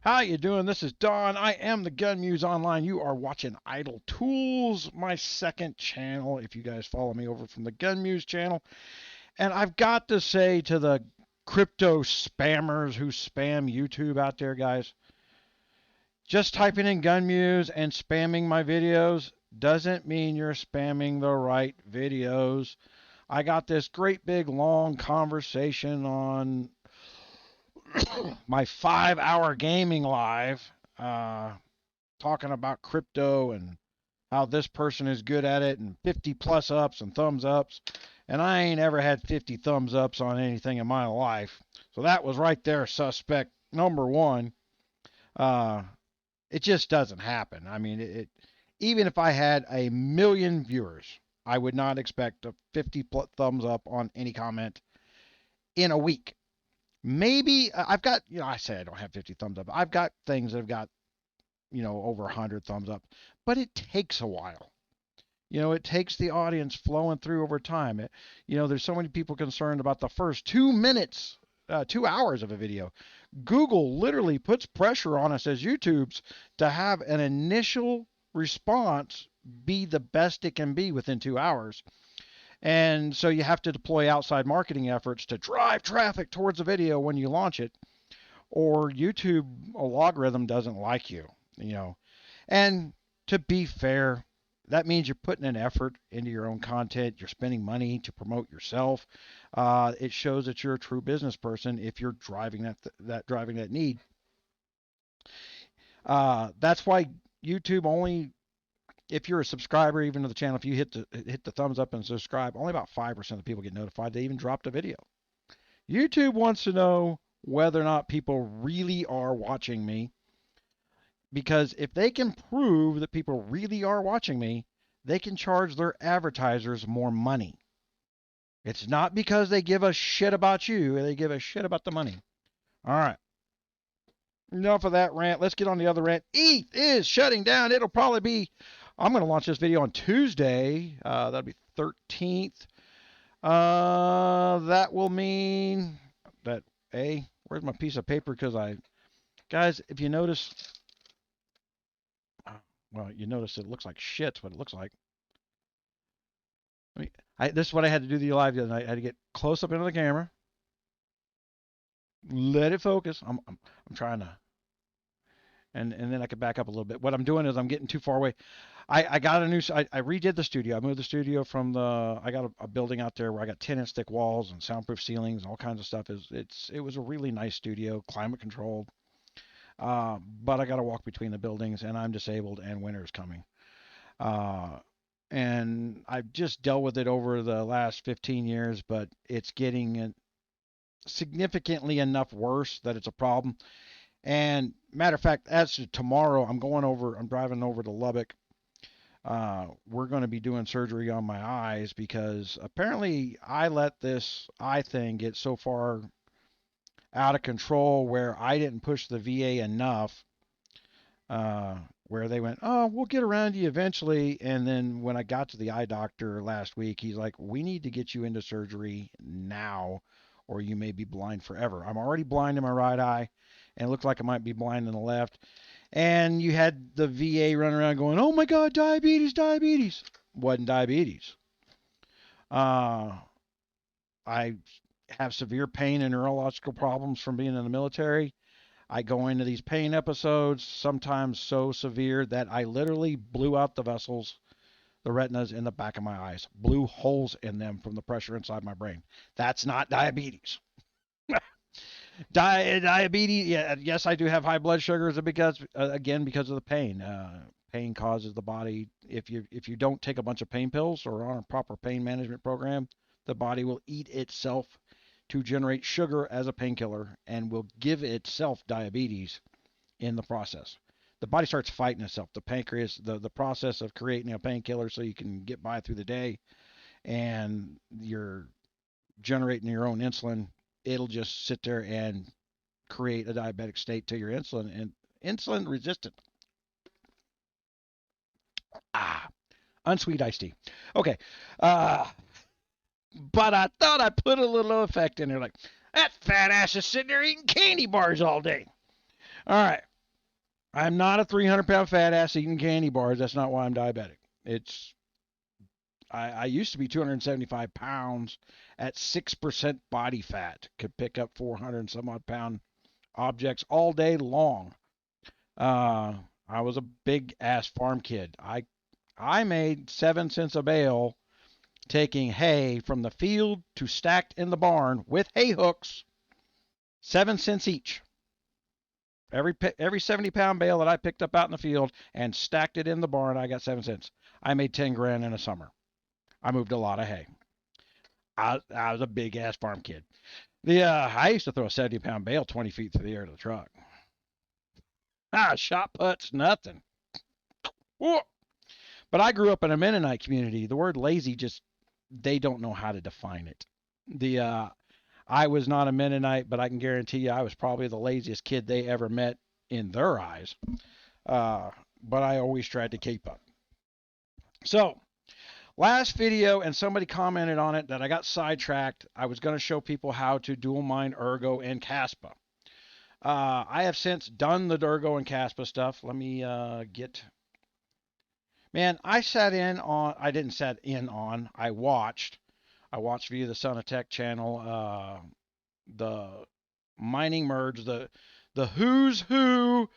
How you doing? This is Don. I am the Gun Muse Online. You are watching Idle Tools, my second channel, if you guys follow me over from the Gun Muse channel. And I've got to say to the crypto spammers who spam YouTube out there, guys, just typing in Gun Muse and spamming my videos doesn't mean you're spamming the right videos. I got this great big long conversation on my 5-hour gaming live, uh, talking about crypto and how this person is good at it and 50 plus ups and thumbs ups. And I ain't ever had 50 thumbs ups on anything in my life. So that was right there, suspect number one. Uh, it just doesn't happen. I mean, even if I had a million viewers, I would not expect a 50 plus thumbs up on any comment in a week. Maybe I've got, I say I don't have 50 thumbs up. I've got things that have got, over 100 thumbs up, but it takes a while. It takes the audience flowing through over time. There's so many people concerned about the first 2 minutes, 2 hours of a video. Google literally puts pressure on us as YouTubes to have an initial response be the best it can be within 2 hours. And so you have to deploy outside marketing efforts to drive traffic towards a video when you launch it, or YouTube algorithm doesn't like you. And to be fair, that means you're putting an effort into your own content. You're spending money to promote yourself. It shows that you're a true business person if you're driving that need. That's why YouTube only, if you're a subscriber even to the channel, if you hit the thumbs up and subscribe, only about 5% of the people get notified they even dropped a video. YouTube wants to know whether or not people really are watching me, because if they can prove that people really are watching me, they can charge their advertisers more money. It's not because they give a shit about you, they give a shit about the money. All right. Enough of that rant. Let's get on the other rant. ETH is shutting down. It'll probably be, I'm going to launch this video on Tuesday. That'll be 13th. That will mean that, where's my piece of paper? Because guys, if you notice, well, you notice it looks like shit's what it looks like. This is what I had to do the live the other night. I had to get close up into the camera, let it focus. I'm trying to, and then I could back up a little bit. What I'm doing is I'm getting too far away. I got a new, I redid the studio. I moved the studio from I got a building out there where I got 10-inch thick walls and soundproof ceilings and all kinds of stuff. It was a really nice studio, climate controlled. But I got to walk between the buildings, and I'm disabled, and winter is coming. And I've just dealt with it over the last 15 years, but it's getting significantly enough worse that it's a problem. And matter of fact, as to tomorrow, I'm driving over to Lubbock. We're going to be doing surgery on my eyes because apparently I let this eye thing get so far out of control where I didn't push the VA enough, where they went, oh, we'll get around to you eventually. And then when I got to the eye doctor last week, he's like, we need to get you into surgery now or you may be blind forever. I'm already blind in my right eye and it looked like I might be blind in the left. And you had the VA running around going, oh my God, diabetes, diabetes. Wasn't diabetes. I have severe pain and neurological problems from being in the military. I go into these pain episodes, sometimes so severe that I literally blew out the vessels, the retinas in the back of my eyes, blew holes in them from the pressure inside my brain. That's not diabetes. Diabetes, yeah, yes, I do have high blood sugars because of the pain. Pain causes the body, if you don't take a bunch of pain pills or are on a proper pain management program, the body will eat itself to generate sugar as a painkiller and will give itself diabetes in the process. The body starts fighting itself. The pancreas, the process of creating a painkiller so you can get by through the day and you're generating your own insulin, it'll just sit there and create a diabetic state to your insulin and insulin resistant. Unsweet iced tea. Okay. But I thought I put a little effect in there, like, that fat ass is sitting there eating candy bars all day. All right. I'm not a 300-pound fat ass eating candy bars. That's not why I'm diabetic. It's I used to be 275 pounds at 6% body fat. Could pick up 400 and some odd pound objects all day long. Uh, I was a big ass farm kid. I made 7 cents a bale taking hay from the field to stacked in the barn with hay hooks. 7 cents each. Every 70-pound bale that I picked up out in the field and stacked it in the barn, I got 7 cents. I made 10 grand in a summer. I moved a lot of hay. I was a big ass farm kid. I used to throw a 70-pound bale 20 feet through the air to the truck. Shot put's nothing. Whoa. But I grew up in a Mennonite community. The word lazy just, they don't know how to define it. I was not a Mennonite, but I can guarantee you I was probably the laziest kid they ever met in their eyes. But I always tried to keep up. So, last video, and somebody commented on it that I got sidetracked. I was going to show people how to dual mine Ergo and Kaspa. I have since done the Ergo and Kaspa stuff. Let me get... Man, I didn't sat in on, I watched via the Son of Tech channel, the mining merge, the who's who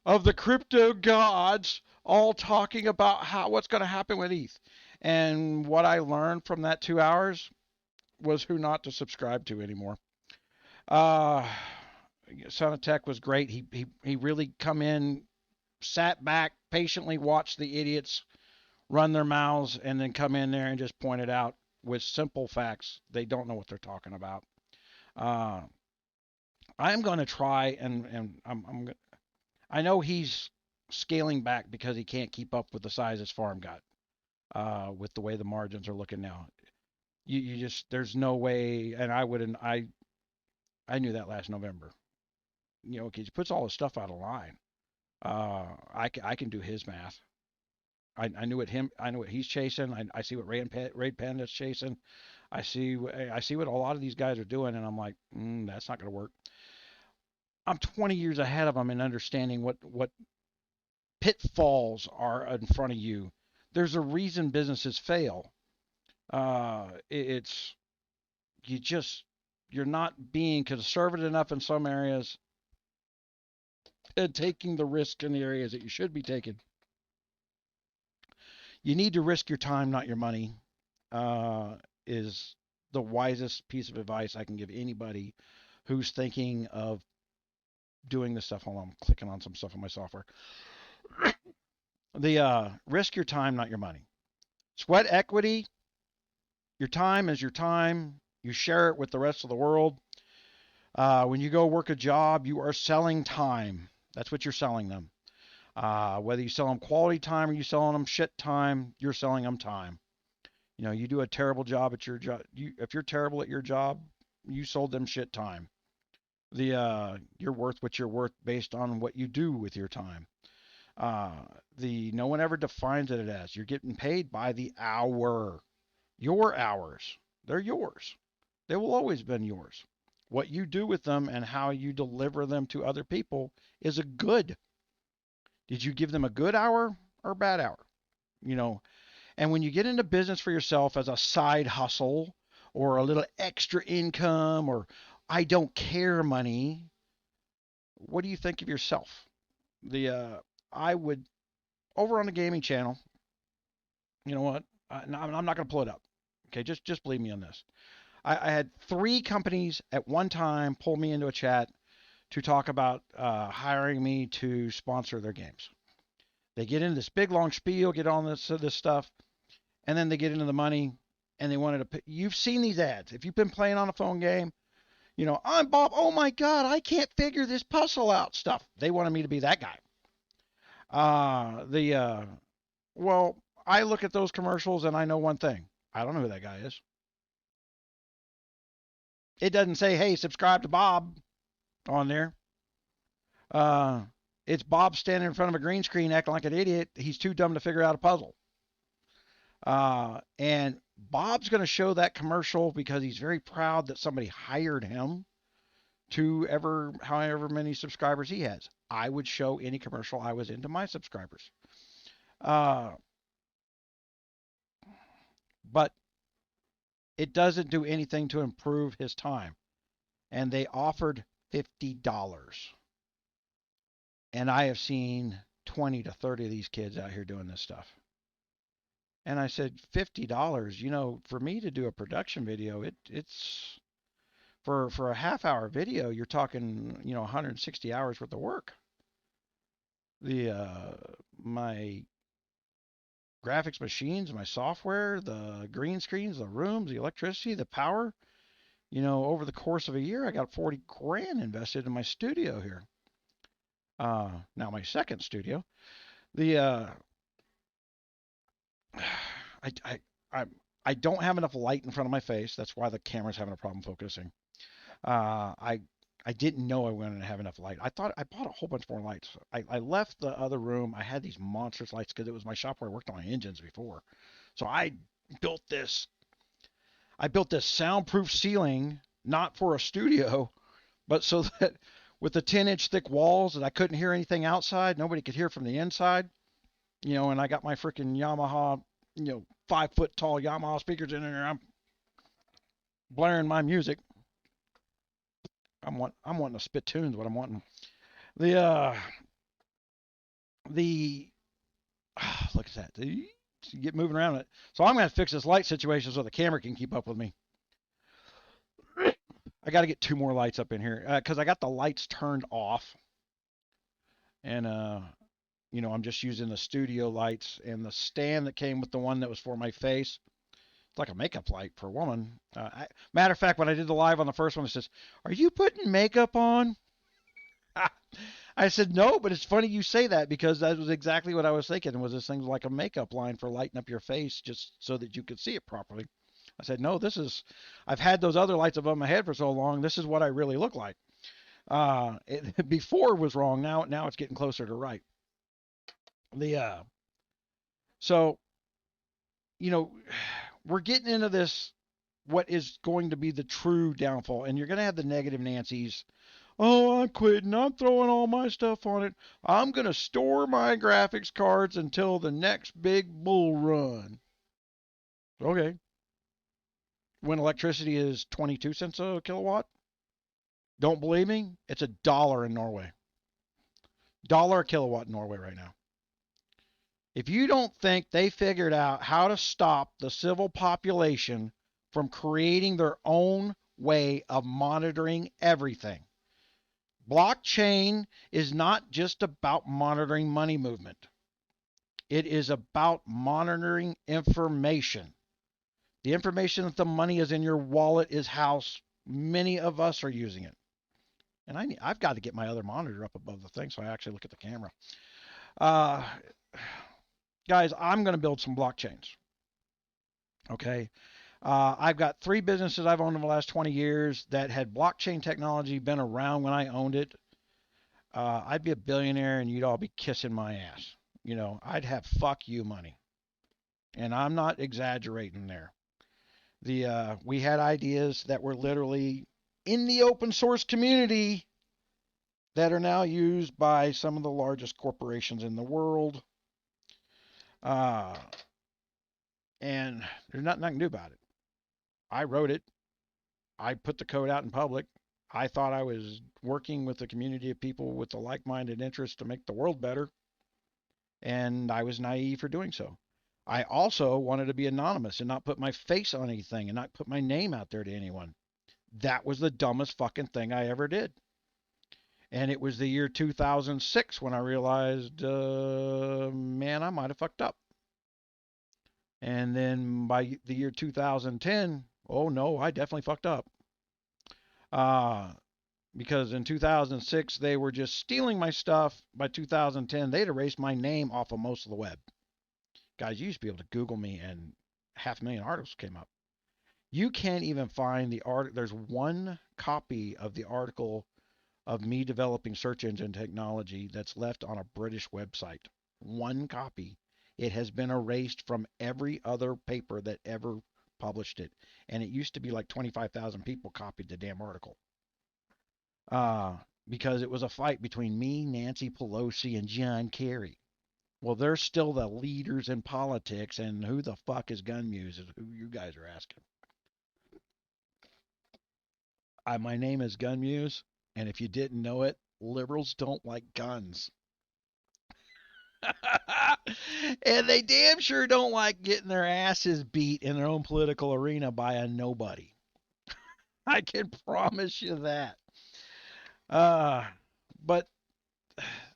of the crypto gods all talking about what's going to happen with ETH. And what I learned from that 2 hours was who not to subscribe to anymore. Son of Tech was great. He really come in, sat back, patiently watched the idiots run their mouths, and then come in there and just point it out with simple facts. They don't know what they're talking about. I'm going to try, and I know he's scaling back because he can't keep up with the size his farm got, with the way the margins are looking now. You just, there's no way, and I knew that last November. He puts all his stuff out of line. I can do his math. I knew what he's chasing. I see what Raid Panda's chasing. I see what a lot of these guys are doing, and I'm like, that's not going to work. I'm 20 years ahead of them in understanding what pitfalls are in front of you. There's a reason businesses fail. You're not being conservative enough in some areas and taking the risk in the areas that you should be taking. You need to risk your time, not your money, is the wisest piece of advice I can give anybody who's thinking of doing this stuff. Hold on, I'm clicking on some stuff on my software. Risk your time, not your money. Sweat equity. Your time is your time. You share it with the rest of the world. When you go work a job, you are selling time. That's what you're selling them. Whether you sell them quality time or you selling them shit time, you're selling them time. You do a terrible job at your job. If you're terrible at your job, you sold them shit time. You're worth what you're worth based on what you do with your time. No one ever defines it as. You're getting paid by the hour. Your hours. They're yours. They will always been yours. What you do with them and how you deliver them to other people is a good. Did you give them a good hour or a bad hour? And when you get into business for yourself as a side hustle or a little extra income or I don't care money, what do you think of yourself? I would, over on the gaming channel, you know what? I'm not going to pull it up. Okay, just believe me on this. I had 3 companies at one time pull me into a chat to talk about hiring me to sponsor their games. They get into this big long spiel, get on this stuff, and then they get into the money, and they wanted to. You've seen these ads. If you've been playing on a phone game, I'm Bob. Oh my God, I can't figure this puzzle out. Stuff. They wanted me to be that guy. Well, I look at those commercials and I know one thing. I don't know who that guy is. It doesn't say, "Hey, subscribe to Bob" on there. It's Bob standing in front of a green screen acting like an idiot. He's too dumb to figure out a puzzle. And Bob's going to show that commercial because he's very proud that somebody hired him to however many subscribers he has. I would show any commercial I was into my subscribers. Uh, but it doesn't do anything to improve his time. And they offered $50. And I have seen 20 to 30 of these kids out here doing this stuff. And I said, $50, for me to do a production video, it's for a half hour video, you're talking, 160 hours worth of work. My graphics machines, my software, the green screens, the rooms, the electricity, the power, over the course of a year, I got 40 grand invested in my studio here. Now my second studio, the I I I don't have enough light in front of my face. That's why the camera's having a problem focusing. I didn't know I wouldn't have enough light. I thought I bought a whole bunch more lights. I left the other room. I had these monstrous lights because it was my shop where I worked on my engines before. So built this. I built this soundproof ceiling, not for a studio, but so that with the 10-inch thick walls that I couldn't hear anything outside, nobody could hear from the inside. And I got my freaking Yamaha, 5-foot tall Yamaha speakers in there. I'm blaring my music. I'm wanting to spit tunes. What I'm wanting. The look at that. You get moving around it. So I'm gonna fix this light situation so the camera can keep up with me. I got to get 2 more lights up in here because I got the lights turned off, and I'm just using the studio lights and the stand that came with the one that was for my face. It's like a makeup light for a woman. Matter of fact, when I did the live on the first one, it says, "Are you putting makeup on?" I said, "No, but it's funny you say that because that was exactly what I was thinking. Was this thing like a makeup line for lighting up your face just so that you could see it properly?" I said, "No, I've had those other lights above my head for so long. This is what I really look like." Before was wrong. Now it's getting closer to right. So, we're getting into this, what is going to be the true downfall, and you're going to have the negative Nancy's. "Oh, I'm quitting. I'm throwing all my stuff on it. I'm going to store my graphics cards until the next big bull run." Okay. When electricity is 22 cents a kilowatt? Don't believe me? It's $1 in Norway. $1 a kilowatt in Norway right now. If you don't think they figured out how to stop the civil population from creating their own way of monitoring everything, blockchain is not just about monitoring money movement. It is about monitoring information. The information that the money is in your wallet is how many of us are using it. And I've got to get my other monitor up above the thing so I actually look at the camera. Guys, I'm going to build some blockchains. Okay. I've got 3 businesses I've owned in the last 20 years that had blockchain technology been around when I owned it. I'd be a billionaire and you'd all be kissing my ass. I'd have fuck you money. And I'm not exaggerating there. We had ideas that were literally in the open source community that are now used by some of the largest corporations in the world. And there's nothing I can do about it. I wrote it. I put the code out in public. I thought I was working with a community of people with a like-minded interest to make the world better. And I was naive for doing so. I also wanted to be anonymous and not put my face on anything and not put my name out there to anyone. That was the dumbest fucking thing I ever did. And it was the year 2006 when I realized, man, I might have fucked up. And then by the year 2010, oh no, I definitely fucked up. Because in 2006, they were just stealing my stuff. By 2010, they'd erased my name off of most of the web. Guys, you used to be able to Google me and 500,000 articles came up. You can't even find the article. There's one copy of the article of me developing search engine technology that's left on a British website. One copy. It has been erased from every other paper that ever published it. And it used to be like 25,000 people copied the damn article. because it was a fight between me, Nancy Pelosi, and John Kerry. Well, they're still the leaders in politics, and who the fuck is Gun Muse is who you guys are asking. My name is Gun Muse, and if you didn't know it, liberals don't like guns. And they damn sure don't like getting their asses beat in their own political arena by a nobody. I can promise you that. Uh, but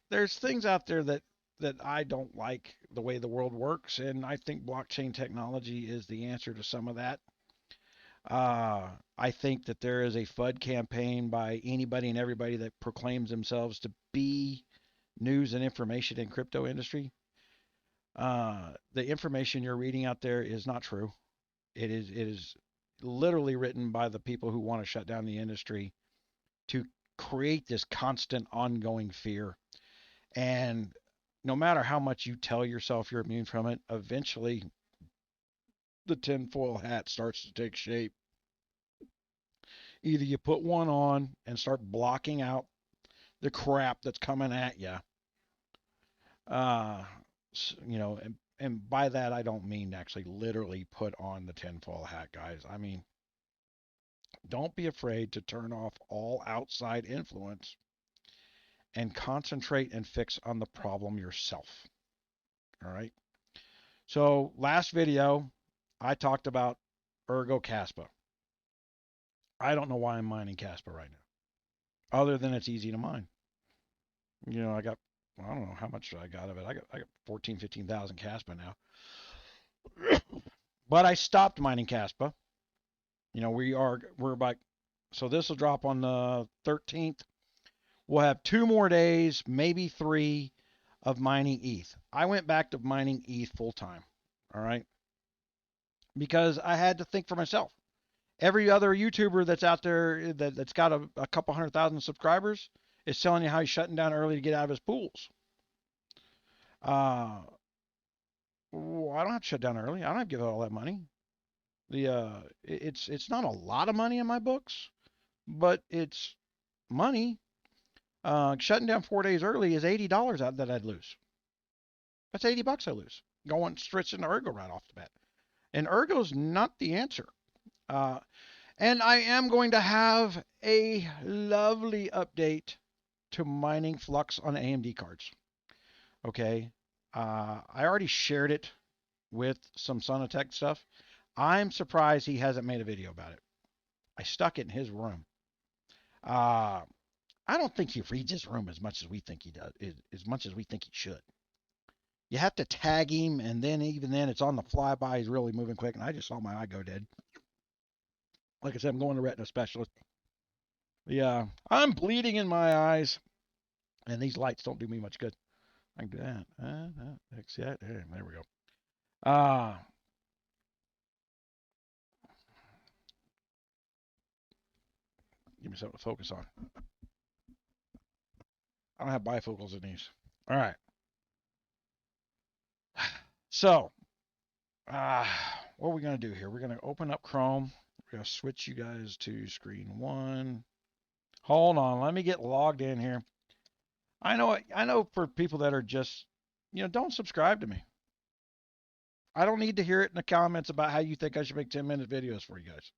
there's things out there that I don't like the way the world works, and I think blockchain technology is the answer to some of that. I think that there is a FUD campaign by anybody and everybody that proclaims themselves to be news and information in crypto industry. The information you're reading out there is not true. It is literally written by the people who want to shut down the industry to create this constant ongoing fear. And no matter how much you tell yourself you're immune from it, eventually the tinfoil hat starts to take shape. Either you put one on and start blocking out the crap that's coming at you, uh, and by that I don't mean actually literally put on the tinfoil hat, guys. I mean, don't be afraid to turn off all outside influence and concentrate and fix on the problem yourself. All right. So last video, I talked about Ergo Kaspa. I don't know why I'm mining Kaspa right now, other than it's easy to mine. I don't know how much I got of it. I got 14, 15,000 Kaspa now. But I stopped mining Kaspa. We're about, so this will drop on the 13th. We'll have 2 more days, maybe 3, of mining ETH. I went back to mining ETH full time. All right. Because I had to think for myself. Every other YouTuber that's out there that's got a couple 100,000 subscribers is telling you how he's shutting down early to get out of his pools. I don't have to shut down early. I don't have to give out all that money. It's not a lot of money in my books, but it's money. Shutting down 4 days early is $80 that I'd lose. That's $80 I lose going straight into Ergo right off the bat. And Ergo's not the answer. And I am going to have a lovely update to mining Flux on AMD cards. Okay. I already shared it with some Sonotech stuff. I'm surprised he hasn't made a video about it. I stuck it in his room. I don't think he reads his room as much as we think he does, as much as we think he should. You have to tag him, and then even then, it's on the flyby. He's really moving quick, and I just saw my eye go dead. Like I said, I'm going to retina specialist. Yeah, I'm bleeding in my eyes, and these lights don't do me much good. I can do that. See that? There we go. Give me something to focus on. I don't have bifocals in these. All right. So, what are we going to do here? We're going to open up Chrome. We're going to switch you guys to screen 1. Hold on. Let me get logged in here. I know for people that are just, don't subscribe to me. I don't need to hear it in the comments about how you think I should make 10-minute videos for you guys.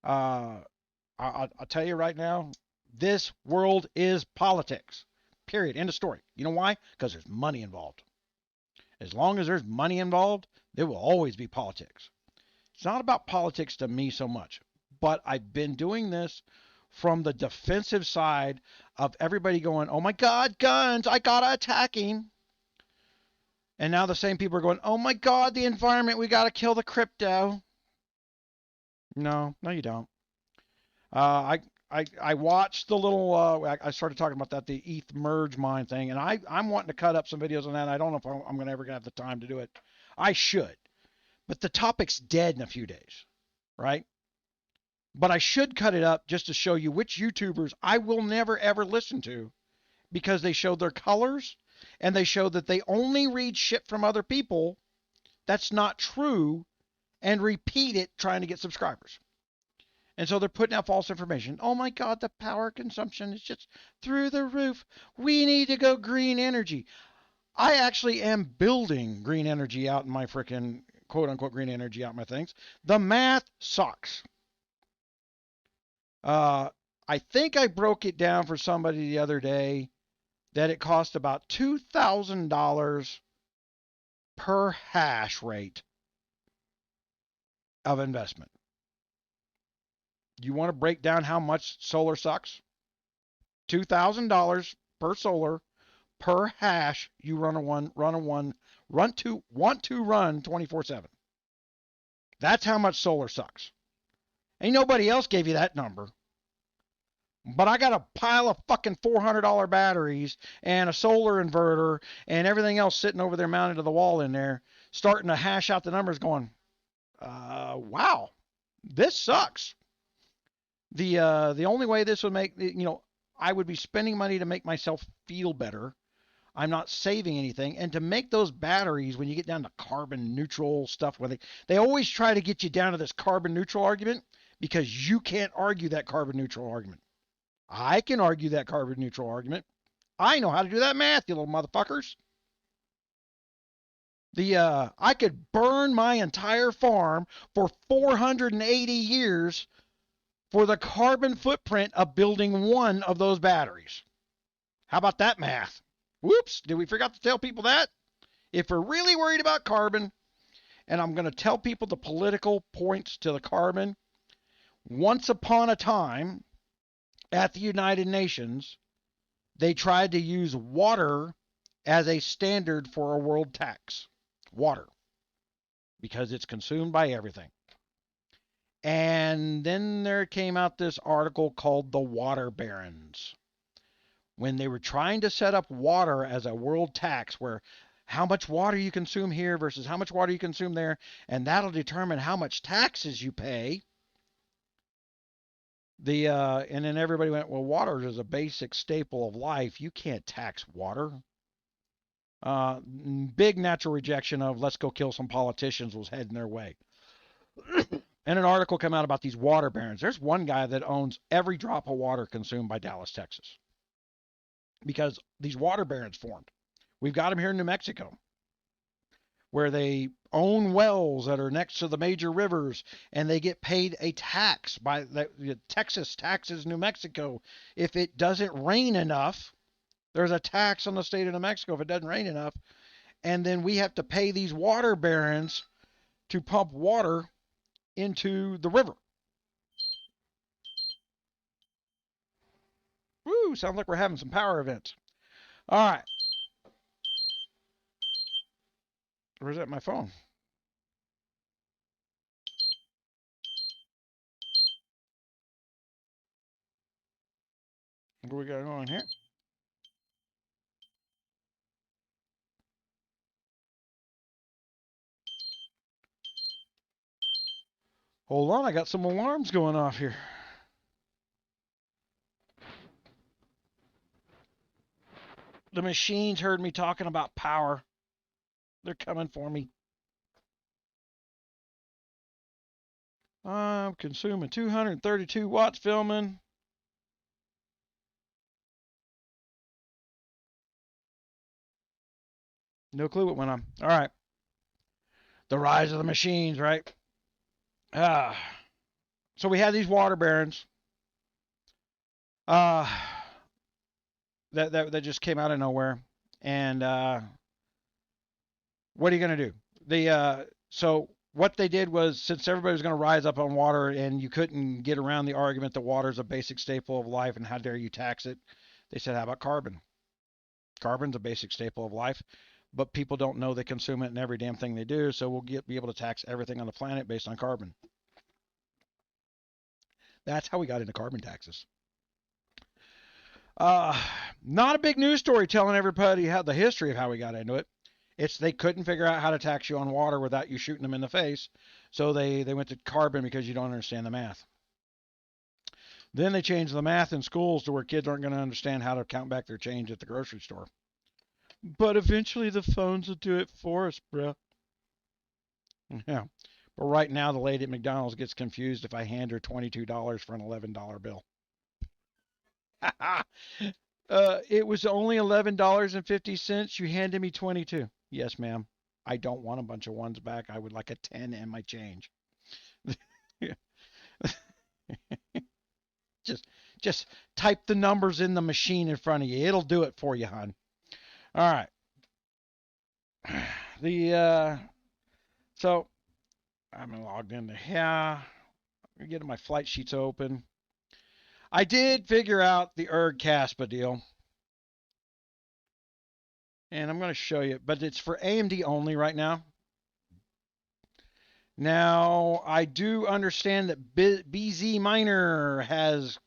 I'll tell you right now, this world is politics. Period. End of story. You know why? Because there's money involved. As long as there's money involved, there will always be politics. It's not about politics to me so much, but I've been doing this from the defensive side of everybody going, oh my God, guns, I gotta attack him. And now the same people are going, oh my God, the environment, we gotta kill the crypto. No, you don't. I watched the little, I started talking about that, the ETH merge mine thing, and I'm wanting to cut up some videos on that. I don't know if I'm going to ever have the time to do it. I should, but the topic's dead in a few days, right? But I should cut it up just to show you which YouTubers I will never, ever listen to because they showed their colors and they showed that they only read shit from other people that's not true and repeat it trying to get subscribers. And so they're putting out false information. Oh my God, the power consumption is just through the roof. We need to go green energy. I actually am building green energy out in my frickin' quote unquote green energy out in my things. The math sucks. I think I broke it down for somebody the other day that it cost about $2,000 per hash rate of investment. You want to break down how much solar sucks? $2,000 per solar per hash. You want to run 24/7. That's how much solar sucks. Ain't nobody else gave you that number. But I got a pile of fucking $400 batteries and a solar inverter and everything else sitting over there mounted to the wall in there, starting to hash out the numbers going, wow, this sucks. The only way this would make, I would be spending money to make myself feel better. I'm not saving anything. And to make those batteries, when you get down to carbon neutral stuff, where they always try to get you down to this carbon neutral argument because you can't argue that carbon neutral argument. I can argue that carbon neutral argument. I know how to do that math, you little motherfuckers. I could burn my entire farm for 480 years for the carbon footprint of building one of those batteries. How about that math? Whoops, did we forget to tell people that? If we're really worried about carbon, and I'm going to tell people the political points to the carbon, once upon a time, at the United Nations, they tried to use water as a standard for a world tax. Water. Because it's consumed by everything. And then there came out this article called The Water Barons. When they were trying to set up water as a world tax, where how much water you consume here versus how much water you consume there, and that'll determine how much taxes you pay. And then everybody went, well, water is a basic staple of life. You can't tax water. Big natural rejection of let's go kill some politicians was heading their way. And an article came out about these water barons. There's one guy that owns every drop of water consumed by Dallas, Texas. Because these water barons formed. We've got them here in New Mexico, where they own wells that are next to the major rivers, and they get paid a tax by Texas taxes New Mexico. If it doesn't rain enough, there's a tax on the state of New Mexico if it doesn't rain enough, and then we have to pay these water barons to pump water into the river. Woo, sounds like we're having some power events. All right. Where's that my phone? What do we got going here? Hold on, I got some alarms going off here. The machines heard me talking about power. They're coming for me. I'm consuming 232 watts filming. No clue what went on. All right. The rise of the machines, right? So we had these water barons. That just came out of nowhere. And what are you going to do? So what they did was, since everybody was going to rise up on water and you couldn't get around the argument that water is a basic staple of life and how dare you tax it, they said, how about carbon? Carbon's a basic staple of life, but people don't know they consume it in every damn thing they do, so we'll be able to tax everything on the planet based on carbon. That's how we got into carbon taxes. Not a big news story telling everybody how the history of how we got into it. It's they couldn't figure out how to tax you on water without you shooting them in the face, so they went to carbon because you don't understand the math. Then they changed the math in schools to where kids aren't going to understand how to count back their change at the grocery store. But eventually the phones will do it for us, bro. Yeah. But right now, the lady at McDonald's gets confused if I hand her $22 for an $11 bill. It was only $11.50. You handed me 22. Yes, ma'am. I don't want a bunch of ones back. I would like a 10 and my change. just just type the numbers in the machine in front of you. It'll do it for you, hon. All right. So I'm logged into here. I'm getting my flight sheets open. I did figure out the Ergo Kaspa deal. And I'm going to show you, but it's for AMD only right now. Now, I do understand that BZ Miner has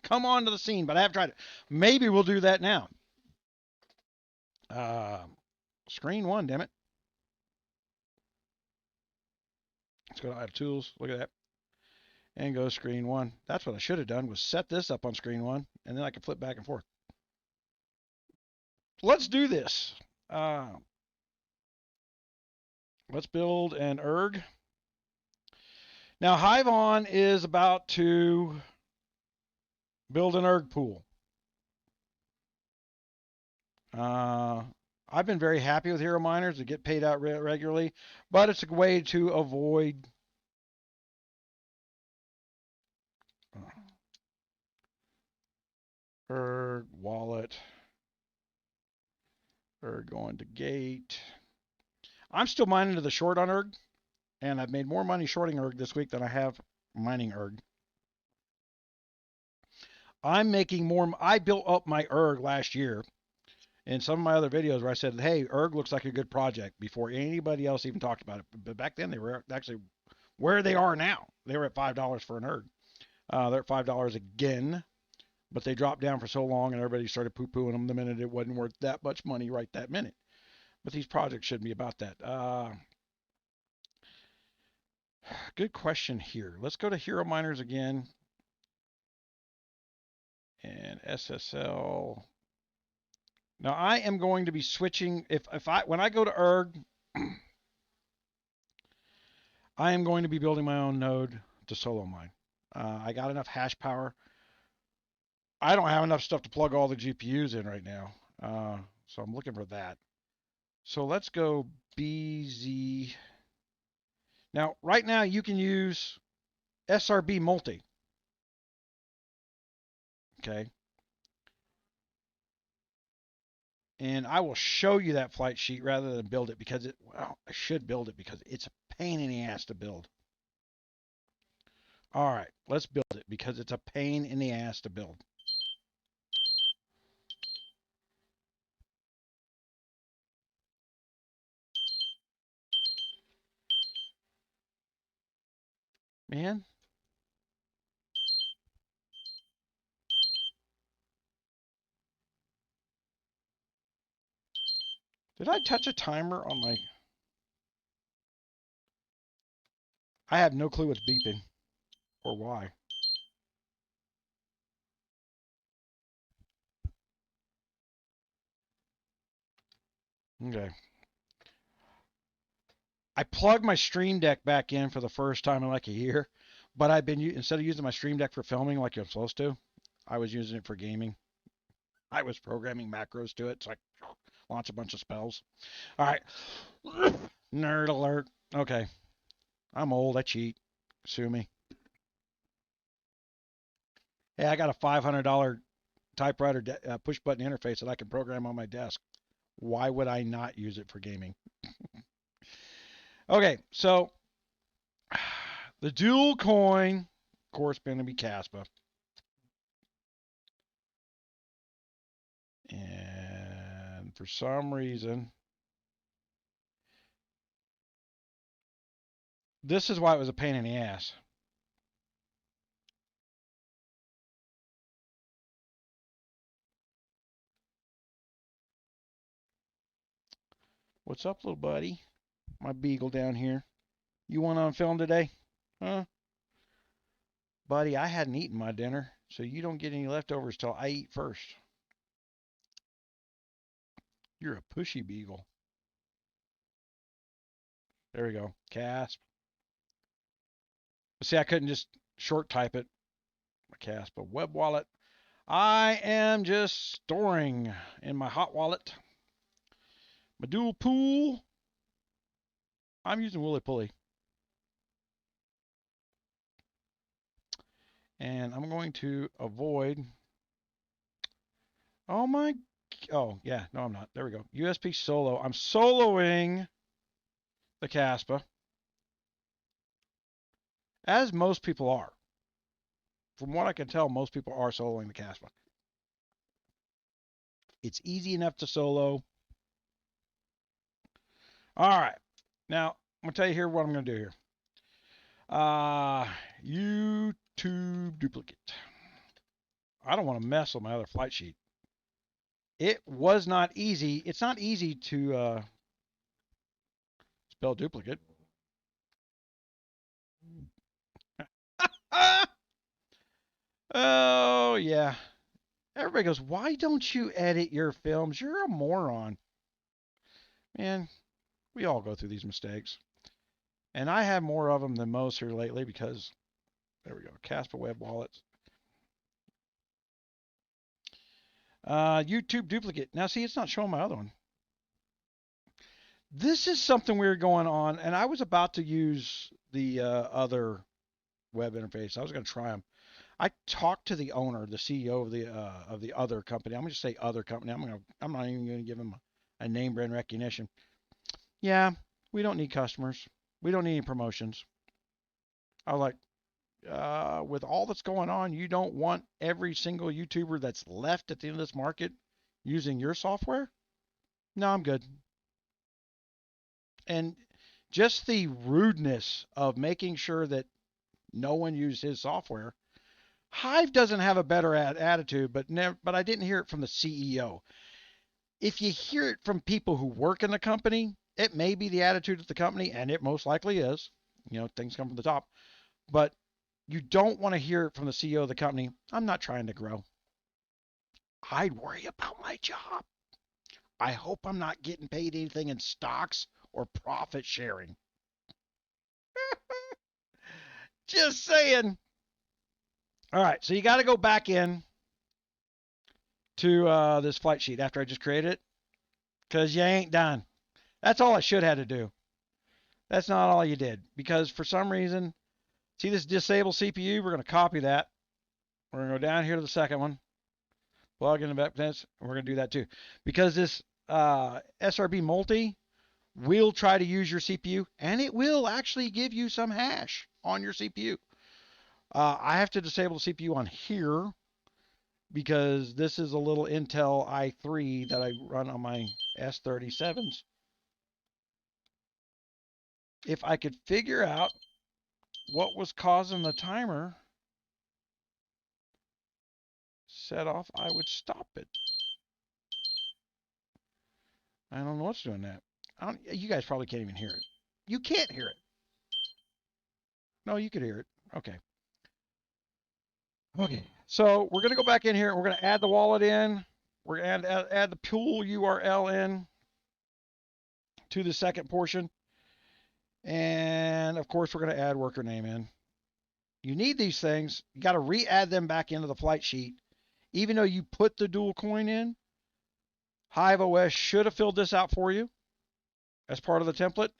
come onto the scene, but I haven't tried it. Maybe we'll do that now. Screen one, damn it. Let's go to Idle Tools. Look at that. And go screen one. That's what I should have done, was set this up on screen one, and then I can flip back and forth. Let's do this. Let's build an Erg. Now, Hivon is about to build an Erg pool. I've been very happy with hero miners that get paid out regularly, but it's a way to avoid Erg wallet, Erg going to gate. I'm still mining to the short on Erg, and I've made more money shorting Erg this week than I have mining Erg. I'm making more. I built up my Erg last year in some of my other videos where I said, hey, Erg looks like a good project before anybody else even talked about it. But back then they were actually where they are now. They were at $5 for an Erg. They're at $5 again, but they dropped down for so long and everybody started poo-pooing them the minute it wasn't worth that much money right that minute. But these projects shouldn't be about that. Good question here. Let's go to hero miners again. And SSL. Now I am going to be switching when I go to Erg, I am going to be building my own node to solo mine. I got enough hash power. I don't have enough stuff to plug all the GPUs in right now. So I'm looking for that. So let's go BZ. Now, right now you can use SRB-Multi. Okay. And I will show you that flight sheet rather than build it because I should build it because it's a pain in the ass to build. All right, let's build it because it's a pain in the ass to build. Man. Did I touch a timer on my... I have no clue what's beeping or why. Okay. I plugged my Stream Deck back in for the first time in like a year, but I've been, instead of using my Stream Deck for filming like you're supposed to, I was using it for gaming. I was programming macros to it, so I launch a bunch of spells. All right. Nerd alert. Okay. I'm old. I cheat. Sue me. Hey, I got a $500 typewriter push button interface that I can program on my desk. Why would I not use it for gaming? Okay, so the dual coin, of course, going to be Kaspa. And for some reason, this is why it was a pain in the ass. What's up, little buddy? My beagle down here. You want on film today? Huh? Buddy, I hadn't eaten my dinner, so you don't get any leftovers till I eat first. You're a pushy beagle. There we go. Casp. See, I couldn't just short type it. My Kaspa web wallet. I am just storing in my hot wallet my dual pool. I'm using Wooly Pulley. And I'm going to avoid. Oh my. Oh, yeah. No, I'm not. There we go. USP solo. I'm soloing the Kaspa, as most people are. From what I can tell, most people are soloing the Kaspa. It's easy enough to solo. All right. Now, I'm going to tell you here what I'm going to do here. YouTube duplicate. I don't want to mess with my other flight sheet. It was not easy. It's not easy to spell duplicate. Oh, yeah. Everybody goes, why don't you edit your films? You're a moron. Man, we all go through these mistakes. And I have more of them than most here lately because, there we go, Kaspa web wallets. YouTube duplicate. Now, see, it's not showing my other one. This is something weird going on, and I was about to use the other web interface. I was going to try them. I talked to the owner, the CEO of the other company. I'm going to say other company. I'm not even going to give him a name brand recognition. Yeah, we don't need customers. We don't need any promotions. I was like, with all that's going on, you don't want every single YouTuber that's left at the end of this market using your software? No, I'm good. And just the rudeness of making sure that no one used his software. Hive doesn't have a better attitude, but I didn't hear it from the CEO. If you hear it from people who work in the company, it may be the attitude of the company, and it most likely is. You know, things come from the top. But you don't want to hear it from the CEO of the company. I'm not trying to grow. I'd worry about my job. I hope I'm not getting paid anything in stocks or profit sharing. Just saying. All right, so you got to go back in to this flight sheet after I just created it because you ain't done. That's all I should have to do. That's not all you did because for some reason, see this disable CPU? We're going to copy that. We're going to go down here to the second one, plug in the back fence, and we're going to do that too. Because this SRB-Multi will try to use your CPU, and it will actually give you some hash on your CPU. I have to disable the CPU on here because this is a little Intel i3 that I run on my S37s. If I could figure out what was causing the timer set off, I would stop it. I don't know what's doing that. You guys probably can't even hear it. You can't hear it. No, you could hear it. Okay. Okay. So we're going to go back in here and we're going to add the wallet in. We're going to add the pool URL in to the second portion. And of course, we're going to add worker name in. You need these things. You got to re-add them back into the flight sheet. Even though you put the dual coin in, Hive OS should have filled this out for you as part of the template.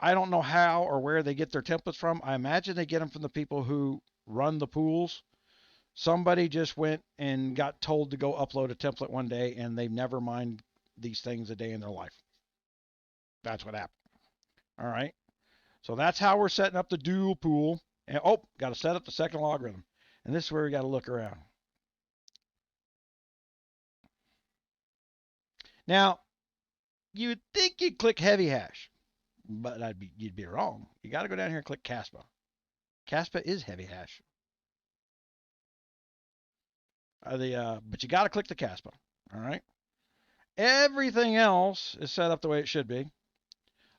I don't know how or where they get their templates from. I imagine they get them from the people who run the pools. Somebody just went and got told to go upload a template one day, and they've never mined these things a day in their life. That's what happened. All right. So that's how we're setting up the dual pool. And got to set up the second logarithm. And this is where we got to look around. Now, you would think you'd click heavy hash, but you'd be wrong. You got to go down here and click Kaspa. Kaspa is heavy hash. But you got to click the Kaspa. All right. Everything else is set up the way it should be.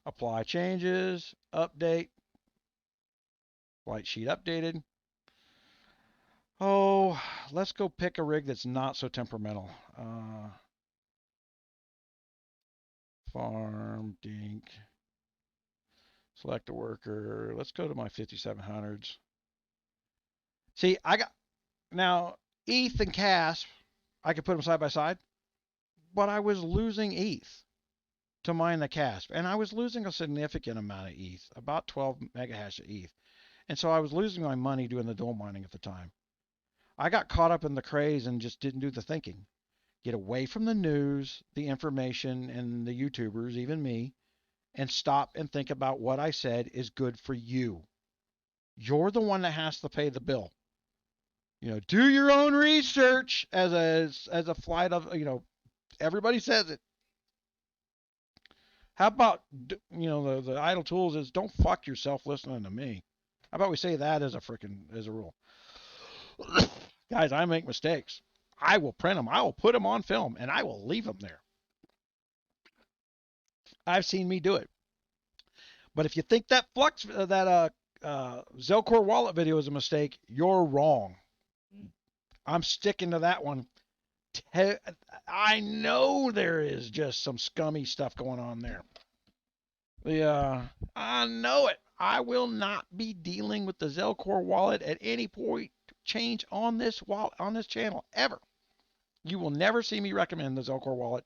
Apply changes, update, flight sheet updated. Oh, let's go pick a rig that's not so temperamental. Farm dink. Select a worker. Let's go to my 5700s. See, I got now ETH and CASP. I could put them side by side, but I was losing ETH to mine the CASP, and I was losing a significant amount of ETH, about 12 megahash of ETH, and so I was losing my money doing the dual mining at the time. I got caught up in the craze and just didn't do the thinking. Get away from the news, the information, and the YouTubers, even me, and stop and think about what I said is good for you. You're the one that has to pay the bill. Do your own research as a flight of, everybody says it. How about, the idle tools is don't fuck yourself listening to me. How about we say that as a rule? Guys, I make mistakes. I will print them. I will put them on film and I will leave them there. I've seen me do it. But if you think that Zelcore wallet video is a mistake, you're wrong. I'm sticking to that one. I know there is just some scummy stuff going on there. I know it. I will not be dealing with the Zelcore wallet at any point change on this channel ever. You will never see me recommend the Zelcore wallet.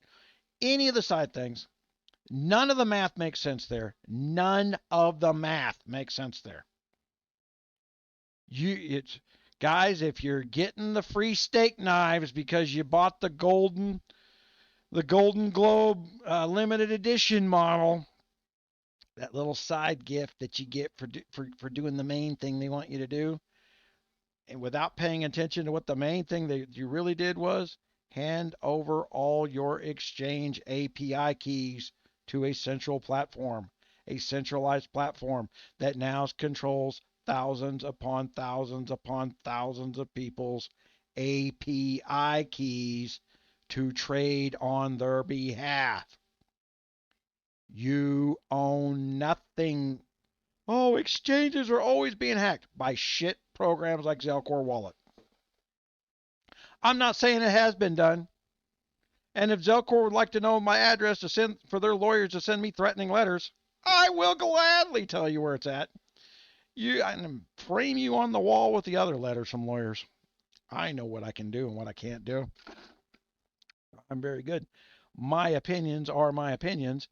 Any of the side things. None of the math makes sense there. None of the math makes sense there. Guys, if you're getting the free steak knives because you bought the Golden Globe limited edition model, that little side gift that you get for doing the main thing they want you to do, and without paying attention to what the main thing that you really did was hand over all your exchange API keys to a central platform, a centralized platform that now controls thousands upon thousands upon thousands of people's API keys to trade on their behalf. You own nothing. Oh, exchanges are always being hacked by shit programs like Zelcore Wallet. I'm not saying it has been done. And if Zelcore would like to know my address to send for their lawyers to send me threatening letters, I will gladly tell you where it's at. I can frame you on the wall with the other letters from lawyers. I know what I can do and what I can't do. I'm very good. My opinions are my opinions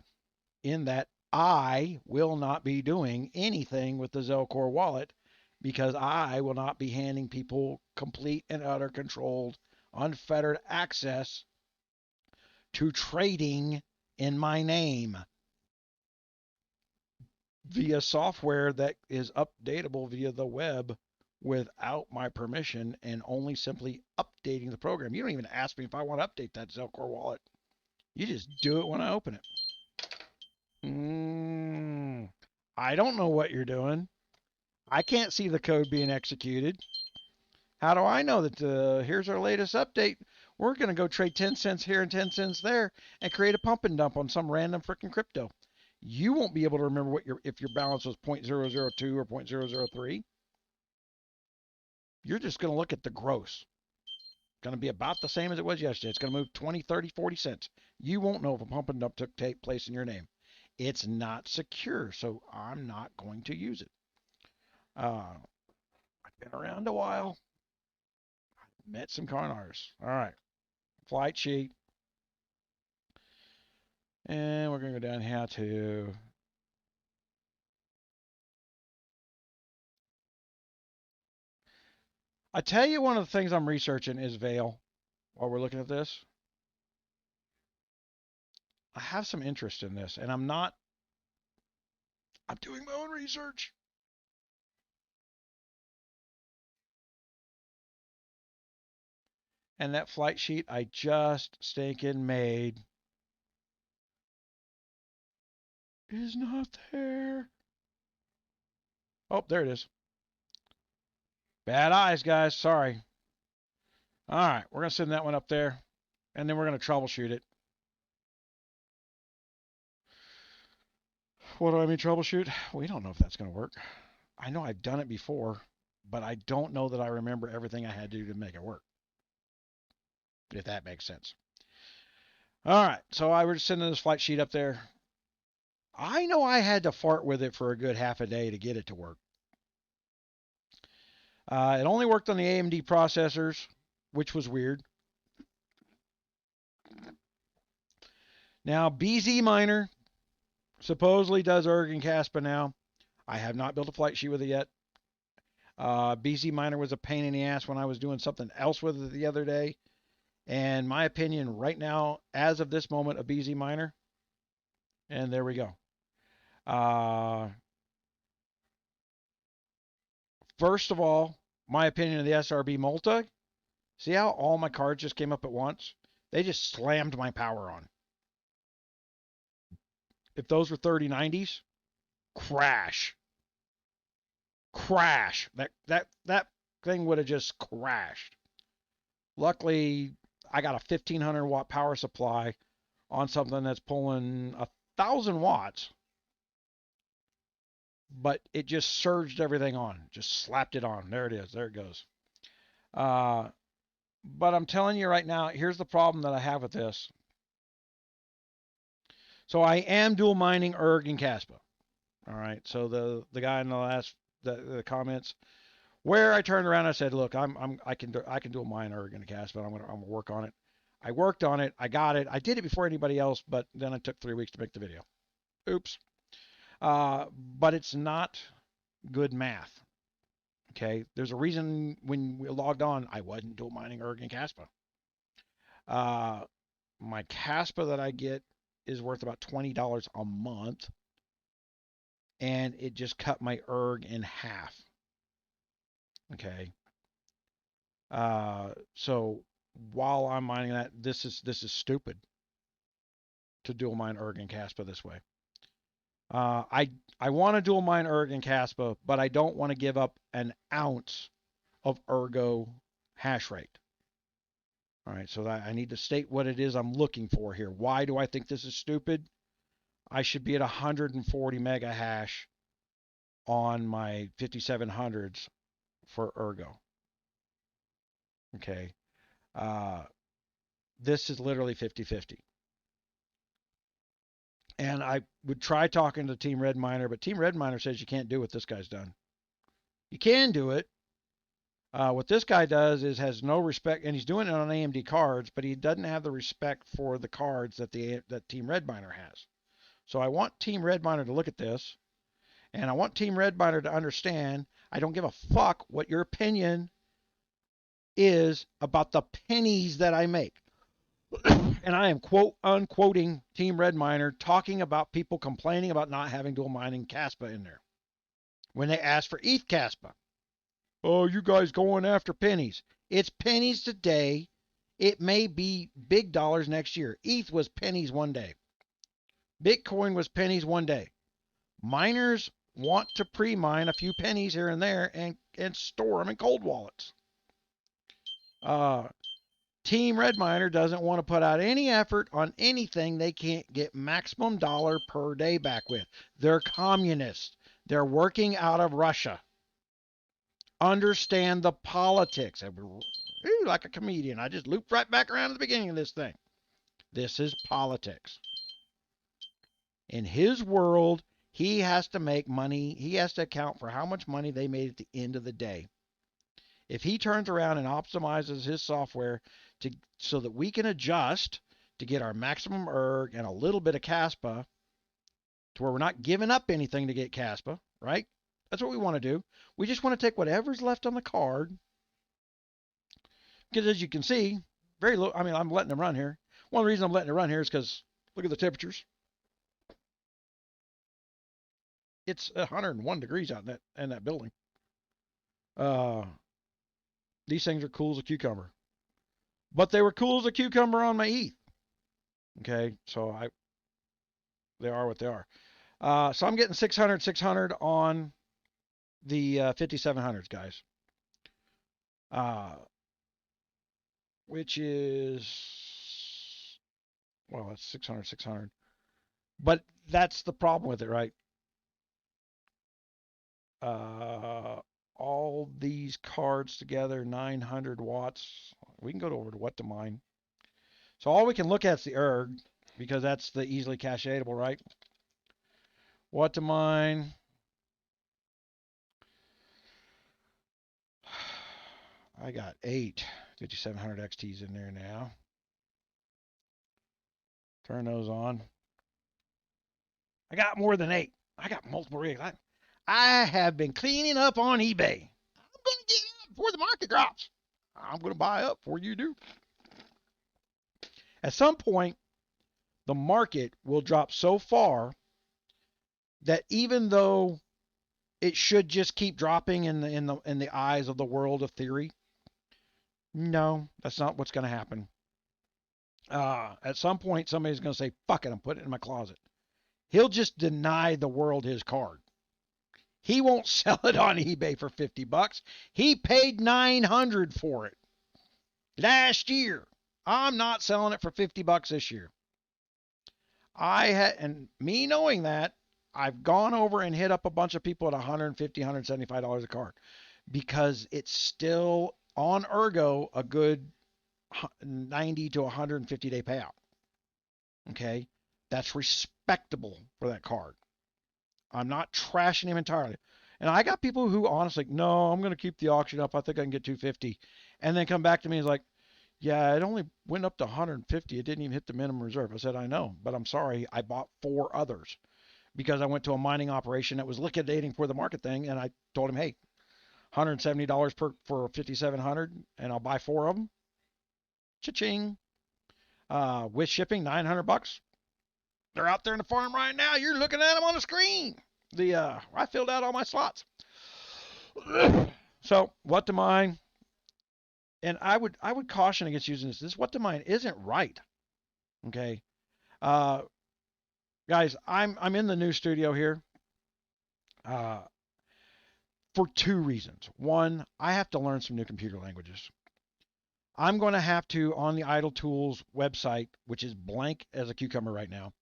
in that I will not be doing anything with the Zelcore wallet because I will not be handing people complete and utter controlled, unfettered access to trading in my name via software that is updatable via the web without my permission and only simply updating the program. You don't even ask me if I want to update that Zelcore wallet. You just do it when I open it. I don't know what you're doing. I can't see the code being executed. How do I know that here's our latest update? We're going to go trade 10 cents here and 10 cents there and create a pump and dump on some random freaking crypto. You won't be able to remember if your balance was 0.002 or 0.003. You're just going to look at the gross. It's going to be about the same as it was yesterday. It's going to move 20, 30, 40 cents. You won't know if a pump and dump took place in your name. It's not secure, so I'm not going to use it. I've been around a while. Met some con artists. All right. Flight sheet. And we're going to go down here to I tell you, one of the things I'm researching is Veil while we're looking at this. I have some interest in this, and I'm doing my own research. And that flight sheet I just stinking made is not there. Oh, there it is. Bad eyes, guys. Sorry. All right, we're going to send that one up there, and then we're going to troubleshoot it. What do I mean troubleshoot? We don't know if that's going to work. I know I've done it before, but I don't know that I remember everything I had to do to make it work. If that makes sense. All right, so I was sending this flight sheet up there. I know I had to fart with it for a good half a day to get it to work. It only worked on the AMD processors, which was weird. Now, BZ Miner supposedly does Ergo Kaspa now. I have not built a flight sheet with it yet. BZ Miner was a pain in the ass when I was doing something else with it the other day. And my opinion right now, as of this moment, a BZ Miner. And there we go. First of all, my opinion of the SRB-Multi. See how all my cards just came up at once? They just slammed my power on. If those were 3090s, crash. Crash. That thing would have just crashed. Luckily, I got a 1500 watt power supply on something that's pulling 1000 watts, but it just surged everything on, just slapped it on. There it is. There it goes. But I'm telling you right now, here's the problem that I have with this. So I am dual mining Ergo Kaspa. All right. So the guy in the last the comments where I turned around, I said, look, I can dual mine Ergo Kaspa. I'm gonna work on it. I worked on it. I got it. I did it before anybody else, but then it took 3 weeks to make the video. Oops. But it's not good math. Okay. There's a reason when we logged on, I wasn't dual mining Ergo Kaspa. My Kaspa that I get is worth about $20 a month, and it just cut my erg in half. Okay. So while I'm mining that, this is stupid to dual mine erg and Kaspa this way. I want to dual mine erg and Kaspa, but I don't want to give up an ounce of ergo hash rate. All right, so I need to state what it is I'm looking for here. Why do I think this is stupid? I should be at 140 mega hash on my 5700s for ergo. Okay. This is literally 50-50. And I would try talking to Team Red Miner, but Team Red Miner says you can't do what this guy's done. You can do it. What this guy does is has no respect, and he's doing it on AMD cards, but he doesn't have the respect for the cards that Team Red Miner has. So I want Team Red Miner to look at this, and I want Team Red Miner to understand I don't give a fuck what your opinion is about the pennies that I make. And I am quote unquoting Team Red Miner talking about people complaining about not having dual mining Kaspa in there when they ask for ETH Kaspa. Oh, you guys going after pennies. It's pennies today. It may be big dollars next year. ETH was pennies one day. Bitcoin was pennies one day. Miners want to pre-mine a few pennies here and there and store them in cold wallets. Team Red Miner doesn't want to put out any effort on anything they can't get maximum dollar per day back with. They're communists. They're working out of Russia. Understand the politics. Ooh, like a comedian. I just looped right back around to the beginning of this thing. This is politics. In his world, he has to make money. He has to account for how much money they made at the end of the day. If he turns around and optimizes his software so that we can adjust to get our maximum erg and a little bit of Kaspa to where we're not giving up anything to get Kaspa, right? That's what we want to do. We just want to take whatever's left on the card. Because as you can see, very low. I mean, I'm letting them run here. One of the reasons I'm letting it run here is because look at the temperatures. It's 101 degrees out in that building. These things are cool as a cucumber. But they were cool as a cucumber on my ETH. Okay, so they are what they are. So I'm getting 600 on the 5700s, guys. Which is, well, that's 600. But that's the problem with it, right? All these cards together, 900 watts. We can go over to what to mine. So all we can look at is the ERG, because that's the easily cacheable, right? What to mine? I got 8 5700 XTs in there now. Turn those on. I got more than 8. I got multiple rigs. I have been cleaning up on eBay. I'm going to get up before the market drops. I'm going to buy up before you do. At some point, the market will drop so far that even though it should just keep dropping in the eyes of the world of theory, no, that's not what's going to happen. At some point, somebody's going to say, fuck it, I'm putting it in my closet. He'll just deny the world his card. He won't sell it on eBay for $50. He paid $900 for it last year. I'm not selling it for $50 this year. And me knowing that, I've gone over and hit up a bunch of people at $150, $175 a card because it's still on Ergo a good 90 to 150 day payout. Okay, that's respectable for that card. I'm not trashing him entirely. And I got people who honestly, no, I'm going to keep the auction up. I think I can get 250. And then come back to me and is like, yeah, it only went up to 150. It didn't even hit the minimum reserve. I said, I know, but I'm sorry. I bought 4 others because I went to a mining operation that was liquidating for the market thing. And I told him, hey, $170 for 5,700 and I'll buy 4 of them. Cha-ching. With shipping, $900. They're out there in the farm right now. You're looking at them on the screen. I filled out all my slots. So what to mine? And I would caution against using this. This what to mine isn't right. Okay. Guys, I'm in the new studio here. For 2 reasons. One, I have to learn some new computer languages. I'm going to have to, on the Idle Tools website, which is blank as a cucumber right now,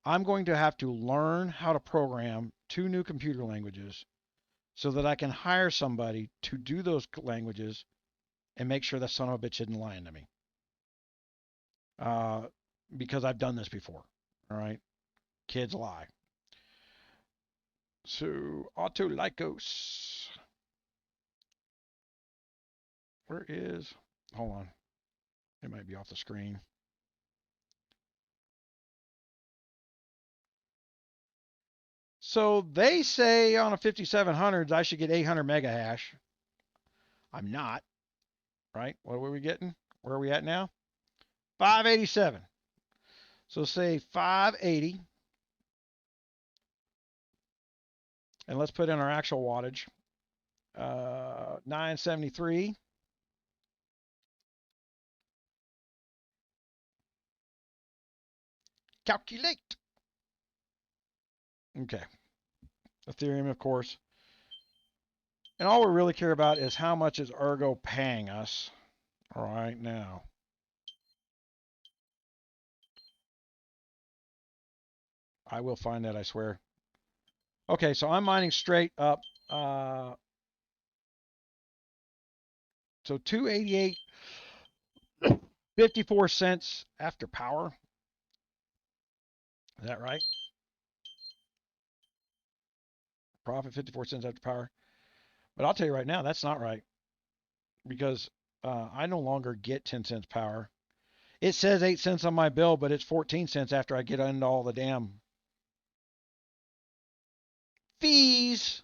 I'm going to have to learn how to program 2 new computer languages so that I can hire somebody to do those languages and make sure that son of a bitch isn't lying to me. Because I've done this before. All right. Kids lie. So, Autolycos. Where is, hold on. It might be off the screen. So they say on a 5700s I should get 800 mega hash. I'm not, right? What were we getting? Where are we at now? 587. So say 580. And let's put in our actual wattage. 973. Calculate. Okay. Ethereum, of course. And all we really care about is how much is Ergo paying us right now. I will find that, I swear. Okay, so I'm mining straight up. So 288, 54 cents after power. Is that right? Profit 54 cents after power. But I'll tell you right now, that's not right. Because I no longer get 10 cents power. It says 8 cents on my bill, but it's 14 cents after I get into all the damn fees.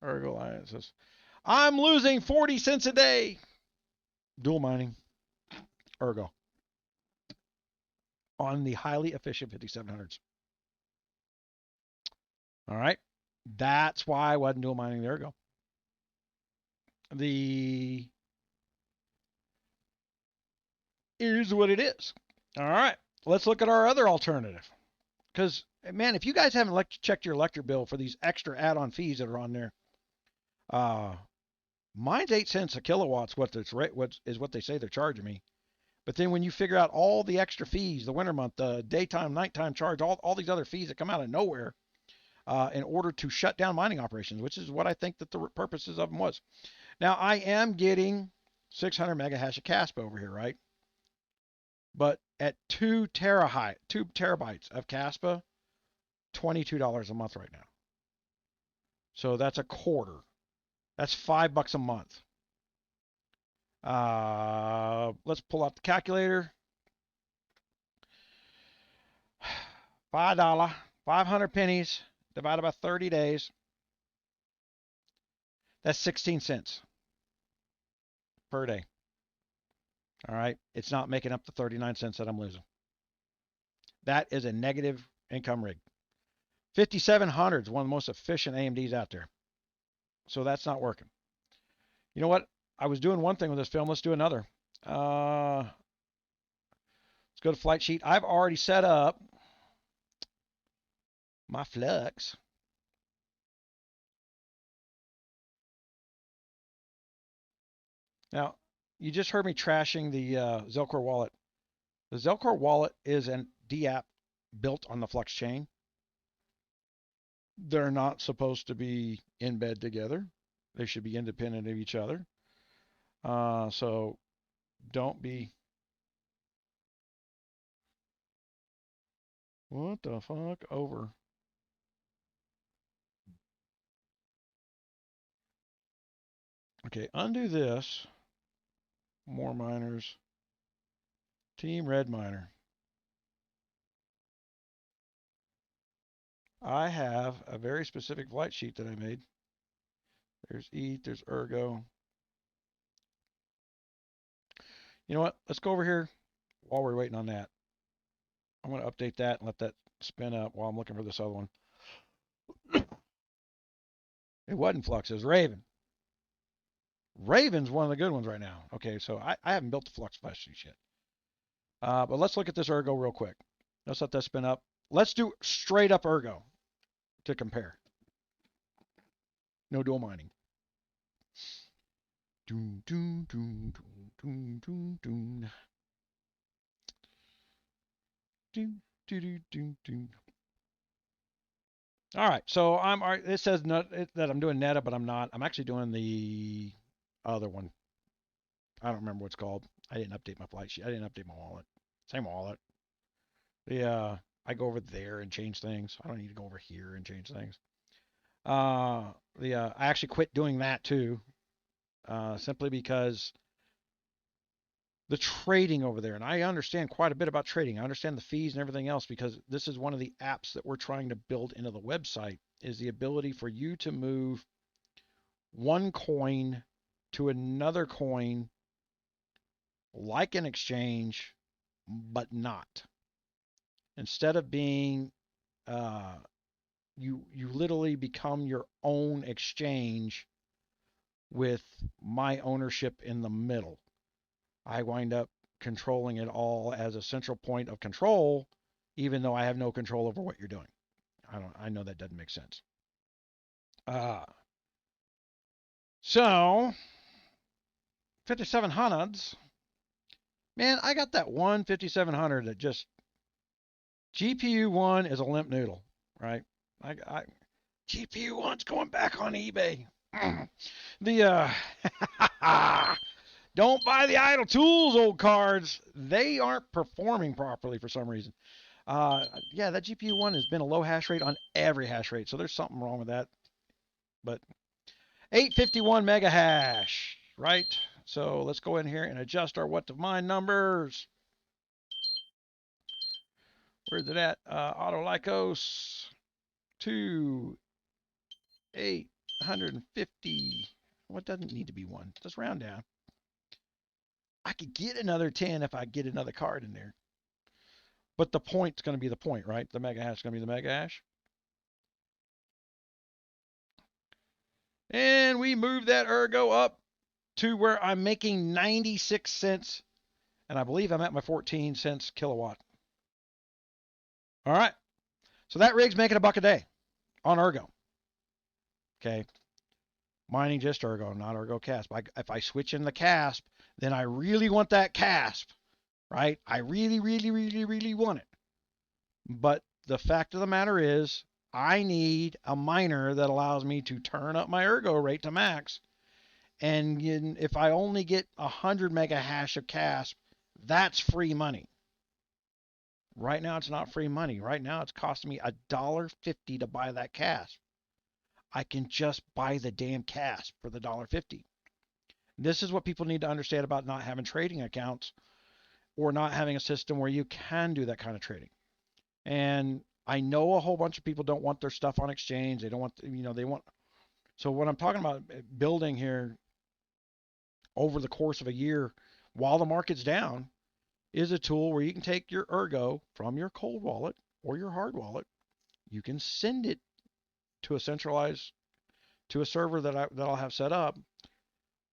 Ergo Alliance. I'm losing 40 cents a day. Dual mining. Ergo. On the highly efficient 5700s. All right. That's why I wasn't dual mining the Ergo. The is what it is. All right. Let's look at our other alternative. Because, man, if you guys haven't checked your electric bill for these extra add-on fees that are on there, mine's 8 cents a kilowatt's what they say they're charging me. But then when you figure out all the extra fees, the winter month, the daytime, nighttime charge, all these other fees that come out of nowhere in order to shut down mining operations, which is what I think that the purposes of them was. Now, I am getting 600 mega hash of Kaspa over here, right? But at 2 terabytes of Kaspa, $22 a month right now. So that's a quarter. That's $5 a month. Let's pull out the calculator. $5, 500 pennies divided by 30 days. That's 16 cents per day. All right. It's not making up the 39 cents that I'm losing. That is a negative income rig. 5700 is one of the most efficient AMDs out there. So that's not working. You know what? I was doing one thing with this film. Let's do another. Let's go to flight sheet. I've already set up my flux. Now, you just heard me trashing the Zelcore wallet. The Zelcore wallet is an D-app built on the Flux chain. They're not supposed to be in bed together. They should be independent of each other. So don't be... What the fuck? Over. Okay, undo this. More miners. Team red miner. I have a very specific flight sheet that I made. There's ETH, there's Ergo. You know what? Let's go over here while we're waiting on that. I'm going to update that and let that spin up while I'm looking for this other one. It wasn't Flux, it was Raven. Raven's one of the good ones right now. Okay, so I haven't built the Flux flash sheet yet. But let's look at this Ergo real quick. Let's let that spin up. Let's do straight up Ergo to compare. No dual mining. Doom, doom, doom, doom, doom, doom, doom. Doom, doom, doom, doom. All right, so it says that I'm doing Neta, but I'm not. I'm actually doing the other one. I don't remember what it's called. I didn't update my flight sheet. I didn't update my wallet. Same wallet. I go over there and change things. I don't need to go over here and change things. I actually quit doing that too, simply because the trading over there, and I understand quite a bit about trading. I understand the fees and everything else because this is one of the apps that we're trying to build into the website is the ability for you to move one coin to another coin like an exchange, but not. Instead of being, you literally become your own exchange with my ownership in the middle. I wind up controlling it all as a central point of control, even though I have no control over what you're doing. I know that doesn't make sense. So 5700s, man, I got that one 5700 that just GPU one is a limp noodle, right? GPU one's going back on eBay. Don't buy the idle tools old cards. They aren't performing properly for some reason. Yeah, that GPU one has been a low hash rate on every hash rate, so there's something wrong with that. But 851 mega hash, right? So let's go in here and adjust our what to mine numbers. Where's it at? Autolycos to 850. What doesn't need to be one? Just round down. I could get another 10 if I get another card in there. But the point's going to be the point, right? The mega hash is going to be the mega hash. And we move that Ergo up to where I'm making 96 cents. And I believe I'm at my 14 cents kilowatt. All right. So that rig's making $1 a day on Ergo. Okay. Mining just Ergo, not Ergo Kasp. If I switch in the Kasp, then I really want that Kasp, right? I really, really, really, really want it. But the fact of the matter is, I need a miner that allows me to turn up my Ergo rate to max. And if I only get 100 mega hash of Kasp, that's free money. Right now, it's not free money. Right now, it's costing me $1.50 to buy that CAS. I can just buy the damn CAS for the $1.50. This is what people need to understand about not having trading accounts or not having a system where you can do that kind of trading. And I know a whole bunch of people don't want their stuff on exchange. They don't want, they want. So what I'm talking about building here over the course of a year while the market's down is a tool where you can take your Ergo from your cold wallet or your hard wallet. You can send it to a centralized, to a server that I'll have set up.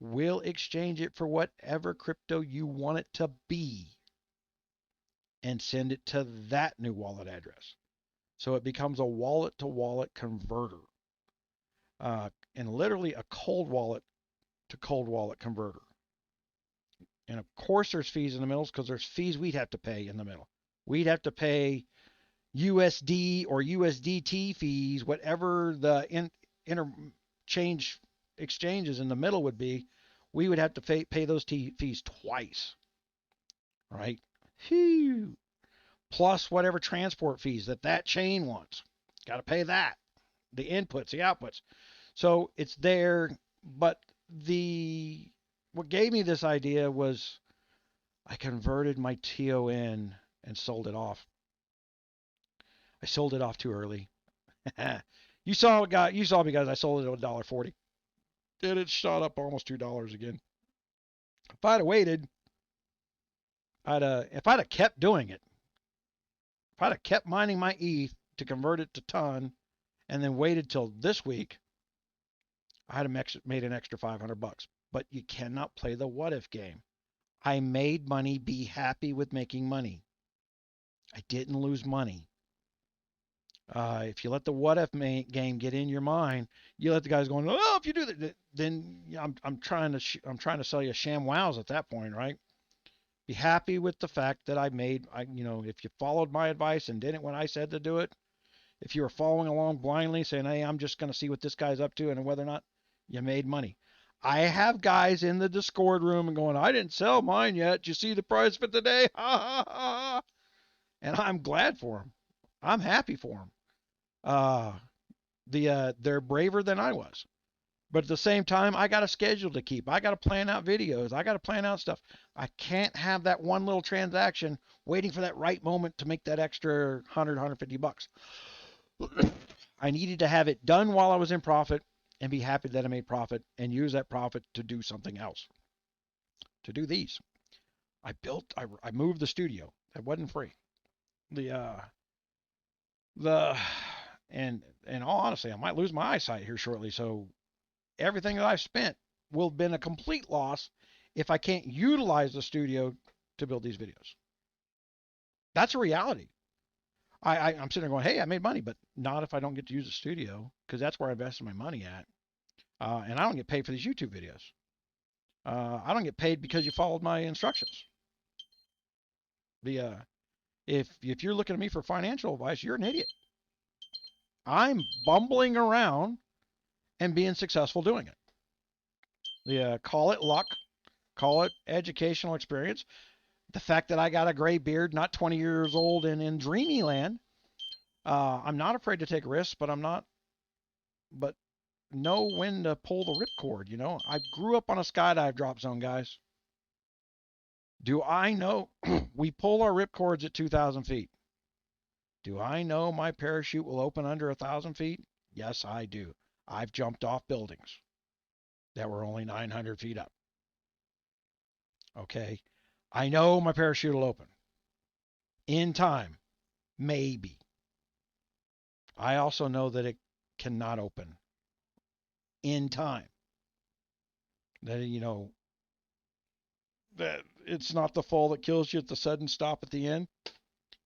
We'll exchange it for whatever crypto you want it to be and send it to that new wallet address. So it becomes a wallet to wallet converter, and literally a cold wallet to cold wallet converter. And of course, there's fees in the middle because there's fees we'd have to pay in the middle. We'd have to pay USD or USDT fees, whatever the interchange exchanges in the middle would be. We would have to pay those fees twice, right? Phew. Plus whatever transport fees that chain wants. Got to pay that. The inputs, the outputs. So it's there, but what gave me this idea was I converted my TON and sold it off. I sold it off too early. You saw me, guys. I sold it at $1.40. Then it shot up almost $2 again. If I'd have waited, if I'd have kept doing it, if I'd have kept mining my ETH to convert it to ton, and then waited till this week, I'd have made an extra $500. But you cannot play the what if game. I made money. Be happy with making money. I didn't lose money. If you let the what if game get in your mind, you let the guys going, oh, if you do that, then I'm trying to sell you sham wows at that point, right? Be happy with the fact that if you followed my advice and did it when I said to do it, if you were following along blindly saying, hey, I'm just going to see what this guy's up to and whether or not you made money. I have guys in the Discord room and going, I didn't sell mine yet. Did you see the price for today? Ha ha ha. And I'm glad for them. I'm happy for them. They're braver than I was. But at the same time, I got a schedule to keep. I got to plan out videos. I got to plan out stuff. I can't have that one little transaction waiting for that right moment to make that extra $150. I needed to have it done while I was in profit and be happy that I made profit and use that profit to do something else. To do these. I moved the studio. That wasn't free. And in all honesty, I might lose my eyesight here shortly. So everything that I've spent will have been a complete loss if I can't utilize the studio to build these videos. That's a reality. I'm sitting there going, hey, I made money, but not if I don't get to use the studio because that's where I invested my money at. And I don't get paid for these YouTube videos. I don't get paid because you followed my instructions. If you're looking at me for financial advice, you're an idiot. I'm bumbling around and being successful doing it. Call it luck, call it educational experience. The fact that I got a gray beard, not 20 years old and in dreamy land. I'm not afraid to take risks, but know when to pull the ripcord, I grew up on a skydive drop zone, guys. Do I know we pull our ripcords at 2,000 feet? Do I know my parachute will open under 1,000 feet? Yes, I do. I've jumped off buildings that were only 900 feet up. Okay. I know my parachute will open. In time. Maybe. I also know that it cannot open. In time. That, that it's not the fall that kills you, it's the sudden stop at the end.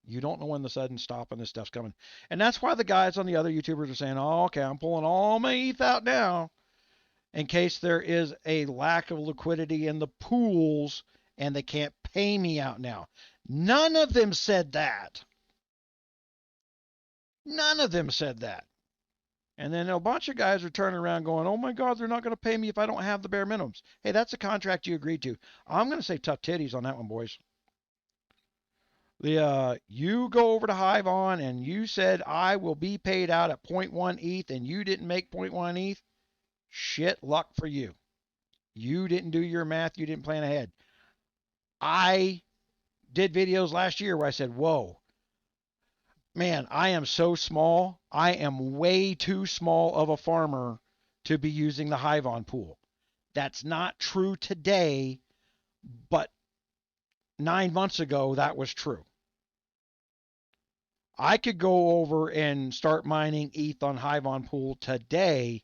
You don't know when the sudden stop and this stuff's coming. And that's why the guys on the other YouTubers are saying, oh, okay, I'm pulling all my ETH out now in case there is a lack of liquidity in the pools and they can't pay me out now. None of them said that. None of them said that. And then a bunch of guys are turning around going, oh my God, they're not going to pay me if I don't have the bare minimums. Hey, that's a contract you agreed to. I'm going to say tough titties on that one, boys. You go over to Hivon and you said I will be paid out at zero point 0.1 ETH and you didn't make 0.1 ETH. Shit luck for you. You didn't do your math. You didn't plan ahead. I did videos last year where I said, whoa, man, I am so small. I am way too small of a farmer to be using the Hivon pool. That's not true today, but 9 months ago, that was true. I could go over and start mining ETH on Hivon pool today.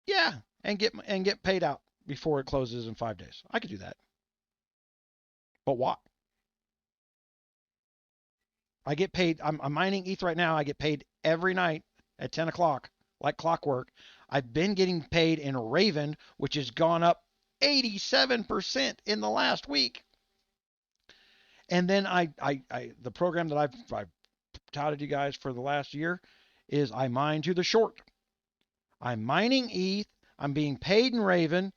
Yeah, and get paid out before it closes in 5 days. I could do that. But why? I get paid. I'm mining ETH right now. I get paid every night at 10 o'clock, like clockwork. I've been getting paid in Raven, which has gone up 87% in the last week. And then the program that I've touted you guys for the last year is I mine to the short. I'm mining ETH. I'm being paid in Raven,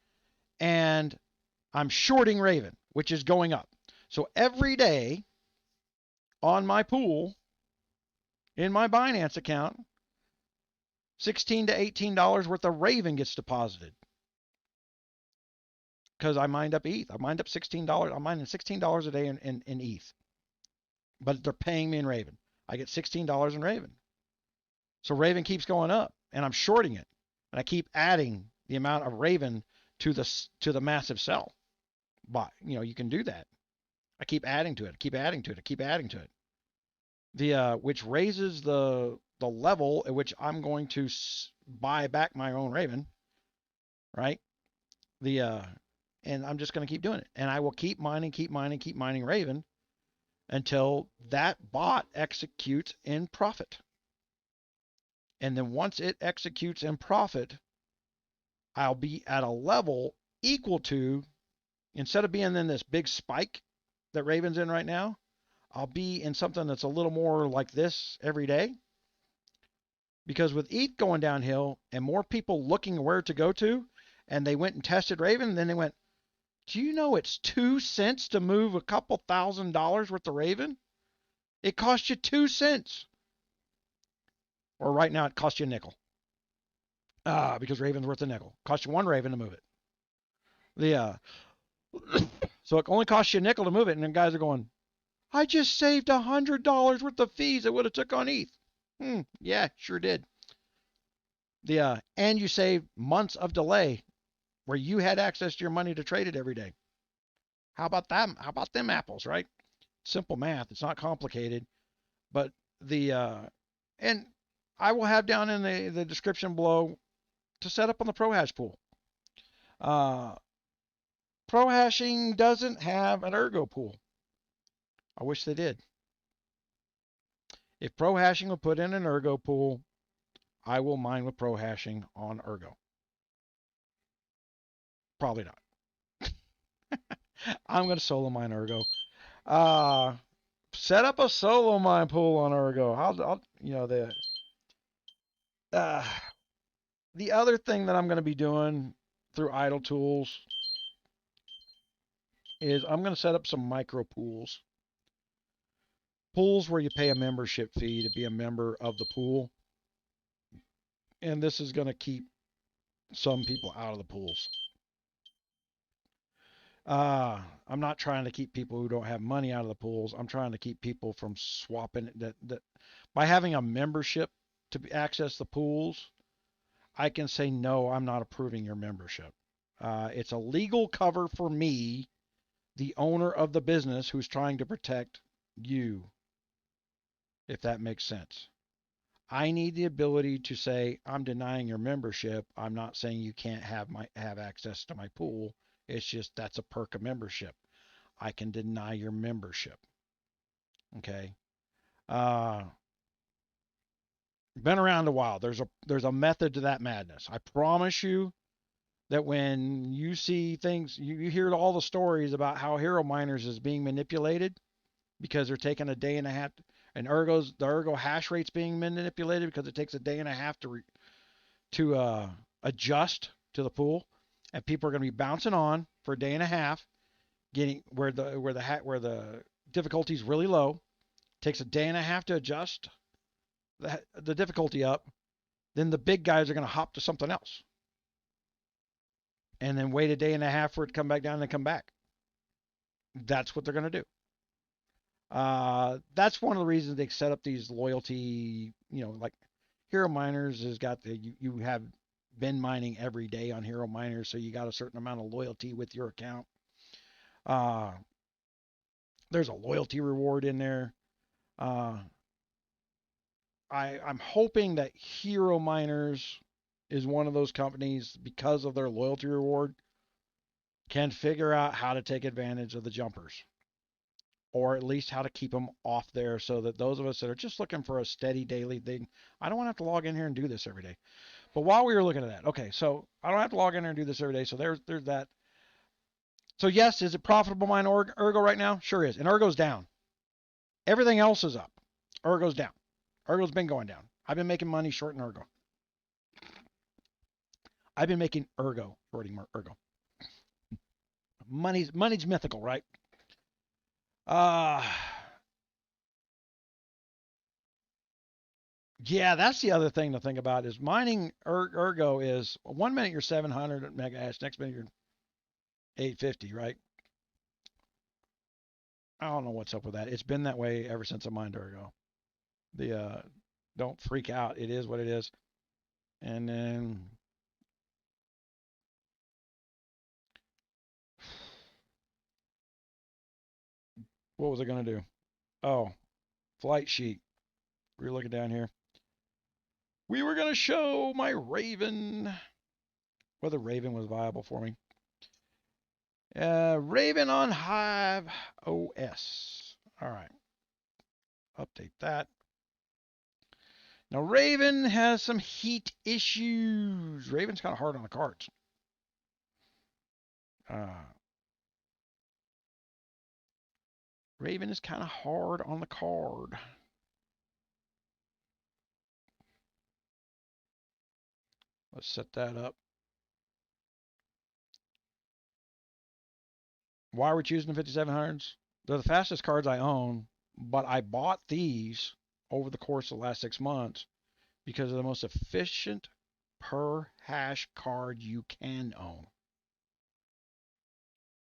and I'm shorting Raven, which is going up. So every day on my pool, in my Binance account, $16 to $18 worth of Raven gets deposited because I mined up ETH. I mined up $16. I'm mining $16 a day in ETH, but they're paying me in Raven. I get $16 in Raven. So Raven keeps going up, and I'm shorting it, and I keep adding the amount of Raven to the massive sell. But you can do that. I keep adding to it. Keep adding to it. Keep adding to it. Which raises the level at which I'm going to buy back my own Raven, right? And I'm just going to keep doing it, and I will keep mining Raven until that bot executes in profit. And then once it executes in profit, I'll be at a level equal to, instead of being in this big spike that Raven's in right now, I'll be in something that's a little more like this every day. Because with ETH going downhill and more people looking where to go to, and they went and tested Raven, and then they went, do you know it's 2 cents to move a couple $1,000 worth of Raven? It costs you 2 cents. Or right now it costs you a nickel. Because Raven's worth a nickel. Costs you 1 Raven to move it. So it only costs you a nickel to move it, and then guys are going, I just saved $100 worth of fees it would have took on ETH. Yeah, sure did. And you saved months of delay where you had access to your money to trade it every day. How about that? How about them apples, right? Simple math. It's not complicated. But and I will have down in the description below to set up on the ProHash pool. ProHashing doesn't have an Ergo pool. I wish they did. If ProHashing will put in an Ergo pool, I will mine with ProHashing on Ergo. Probably not. I'm going to solo mine Ergo. Set up a solo mine pool on Ergo. The other thing that I'm going to be doing through Idle Tools is I'm going to set up some micro pools. Pools where you pay a membership fee to be a member of the pool. And this is going to keep some people out of the pools. I'm not trying to keep people who don't have money out of the pools. I'm trying to keep people from swapping that by having a membership to access the pools. I can say, no, I'm not approving your membership. It's a legal cover for me, the owner of the business, who's trying to protect you, if that makes sense. I need the ability to say, I'm denying your membership. I'm not saying you can't have access to my pool. It's just that's a perk of membership. I can deny your membership. Okay. Been around a while. There's a method to that madness. I promise you that when you see things, you hear all the stories about how hero miners is being manipulated because they're taking a day and a half, and the Ergo hash rate's being manipulated because it takes a day and a half to adjust to the pool, and people are going to be bouncing on for a day and a half, getting where the difficulty is really low, takes a day and a half to adjust the difficulty up, then the big guys are going to hop to something else, and then wait a day and a half for it to come back down and then come back. That's what they're going to do. That's one of the reasons they set up these loyalty, like Hero Miners has got you have been mining every day on Hero Miners, so you got a certain amount of loyalty with your account. Uh, there's a loyalty reward in there. Uh, I'm hoping that Hero Miners is one of those companies, because of their loyalty reward, can figure out how to take advantage of the jumpers, or at least how to keep them off there, so that those of us that are just looking for a steady daily thing, I don't want to have to log in here and do this every day. But while we were looking at that, okay, so I don't have to log in here and do this every day, so there's that. So yes, is it profitable mine Ergo right now? Sure is, and Ergo's down. Everything else is up. Ergo's down. Ergo's been going down. I've been making money shorting Ergo. I've been making shorting Ergo. Money's mythical, right? Yeah, that's the other thing to think about is mining Ergo is 1 minute you're 700 mega hash, next minute you're 850, right? I don't know what's up with that. It's been that way ever since I mined Ergo. Don't freak out. It is what it is. And then what was I going to do? Oh, flight sheet. We were looking down here. We were going to show my Raven, whether Raven was viable for me. Raven on Hive OS. All right. Update that. Now, Raven has some heat issues. Raven's kind of hard on the cards. Raven is kind of hard on the card. Let's set that up. Why are we choosing the 5700s? They're the fastest cards I own, but I bought these over the course of the last 6 months because they're the most efficient per hash card you can own.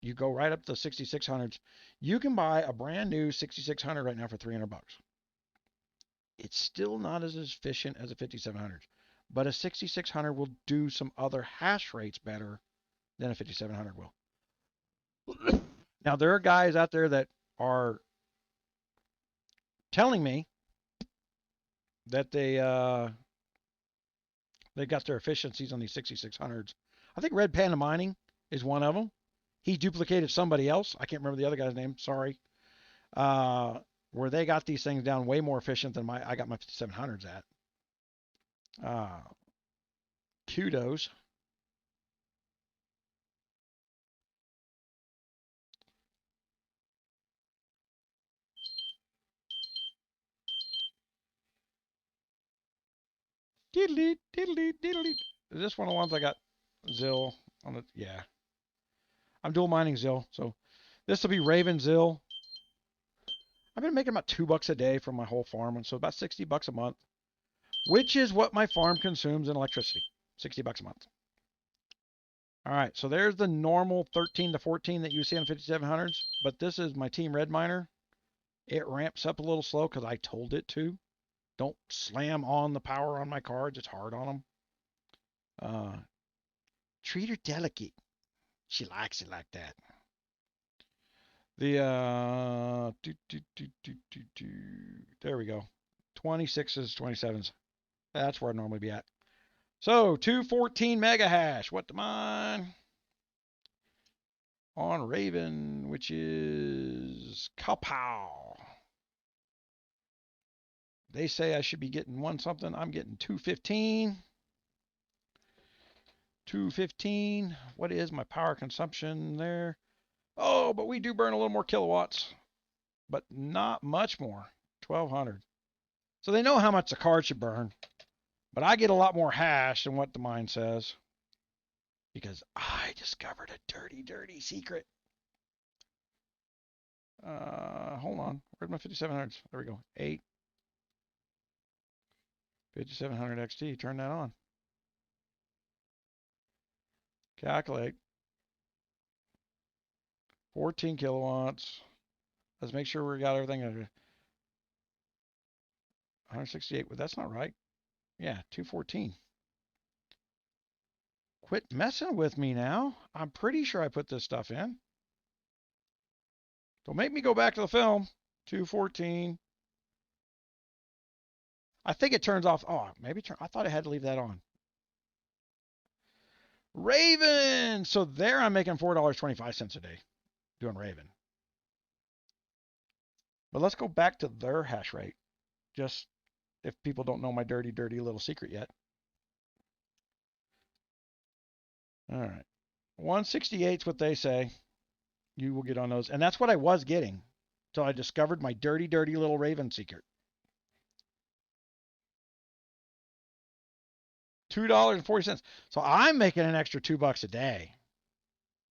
You go right up to the 6600s. You can buy a brand new 6600 right now for $300. It's still not as efficient as a 5700, but a 6600 will do some other hash rates better than a 5700 will. Now, there are guys out there that are telling me that they got their efficiencies on these 6600s. I think Red Panda Mining is one of them. He duplicated somebody else. I can't remember the other guy's name. Sorry. Where they got these things down way more efficient than I got my 5700s at. Kudos. Diddly, diddly, diddly. Is this one of the ones I got Zill on it? Yeah. I'm dual mining Zill, so this will be Raven Zill. I've been making about $2 a day from my whole farm, so about $60 a month, which is what my farm consumes in electricity. $60 a month. All right, so there's the normal 13 to 14 that you see on 5700s, but this is my Team Red Miner. It ramps up a little slow because I told it to. Don't slam on the power on my cards. It's hard on them. Treat her delicate. She likes it like that. The there we go. 26s, 27s. That's where I'd normally be at. So 214 mega hash. What to mine? On Raven, which is Kapow. They say I should be getting one something. I'm getting 215. 215. What is my power consumption there? Oh, but we do burn a little more kilowatts, but not much more. 1200. So they know how much the card should burn, but I get a lot more hash than what the mine says because I discovered a dirty, dirty secret. Hold on. Where's my 5700s? There we go. 8. 5700 XT. Turn that on. Calculate. 14 kilowatts. Let's make sure we got everything. 168. Well, that's not right. Yeah, 214. Quit messing with me now. I'm pretty sure I put this stuff in. Don't make me go back to the film. 214. I think it turns off. Oh, maybe I thought I had to leave that on. Raven. So there I'm making $4.25 a day doing Raven. But let's go back to their hash rate. Just if people don't know my dirty, dirty little secret yet. All right. 168 is what they say. You will get on those. And that's what I was getting until I discovered my dirty, dirty little Raven secret. $2.40. So I'm making an extra $2 a day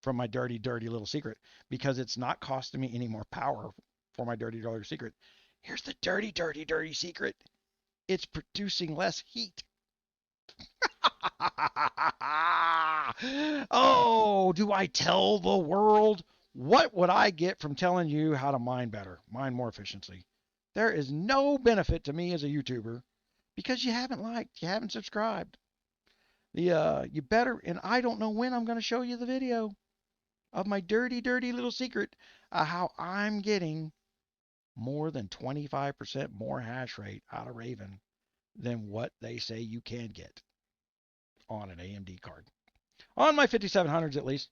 from my dirty, dirty little secret because it's not costing me any more power for my dirty, dirty secret. Here's the dirty, dirty, dirty secret. It's producing less heat. Oh, do I tell the world? What would I get from telling you how to mine better, mine more efficiently? There is no benefit to me as a YouTuber because you haven't liked, you haven't subscribed. You better, and I don't know when I'm going to show you the video of my dirty, dirty little secret of how I'm getting more than 25% more hash rate out of Raven than what they say you can get on an AMD card. On my 5700s, at least.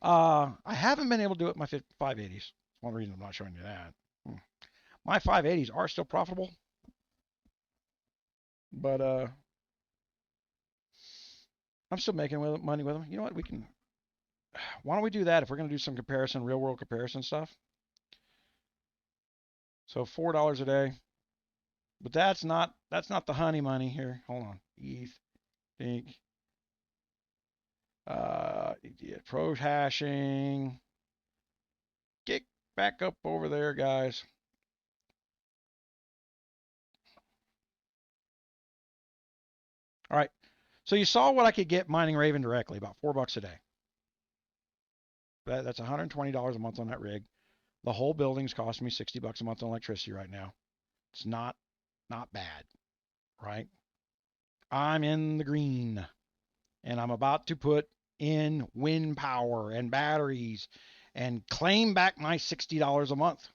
I haven't been able to do it with my 580s. That's one reason I'm not showing you that. My 580s are still profitable, but I'm still making money with them. You know what? Why don't we do that if we're going to do some comparison, real world comparison stuff? So $4 a day. But that's not the honey money here. Hold on. ETH, think. ProHashing. Get back up over there, guys. All right. So you saw what I could get mining Raven directly, about $4 a day. That's $120 a month on that rig. The whole building's costing me $60 a month on electricity right now. It's not bad, right? I'm in the green, and I'm about to put in wind power and batteries and claim back my $60 a month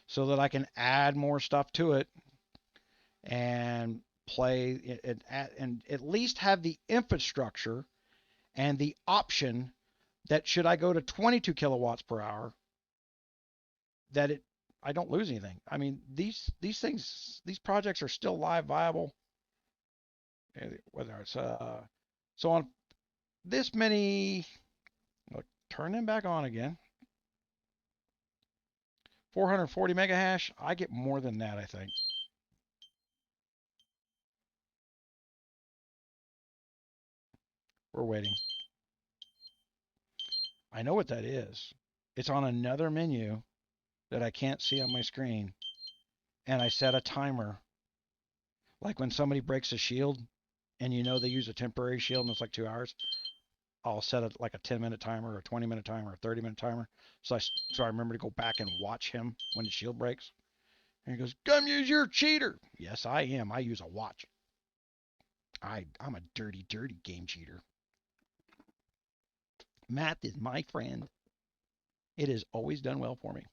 so that I can add more stuff to it and play it and at least have the infrastructure and the option that should I go to 22 kilowatts per hour, that I don't lose anything. I mean, these things, these projects are still live viable. Whether it's so on this many, look, turn them back on again. 440 mega hash. I get more than that, I think. We're waiting. I know what that is. It's on another menu that I can't see on my screen. And I set a timer. Like when somebody breaks a shield and you know they use a temporary shield and it's like 2 hours, I'll set it like a 10-minute timer or a 20-minute timer or a 30-minute timer. So I remember to go back and watch him when the shield breaks. And he goes, Gumuse, you're a cheater. Yes, I am. I use a watch. I'm a dirty, dirty game cheater. Math is my friend. It has always done well for me.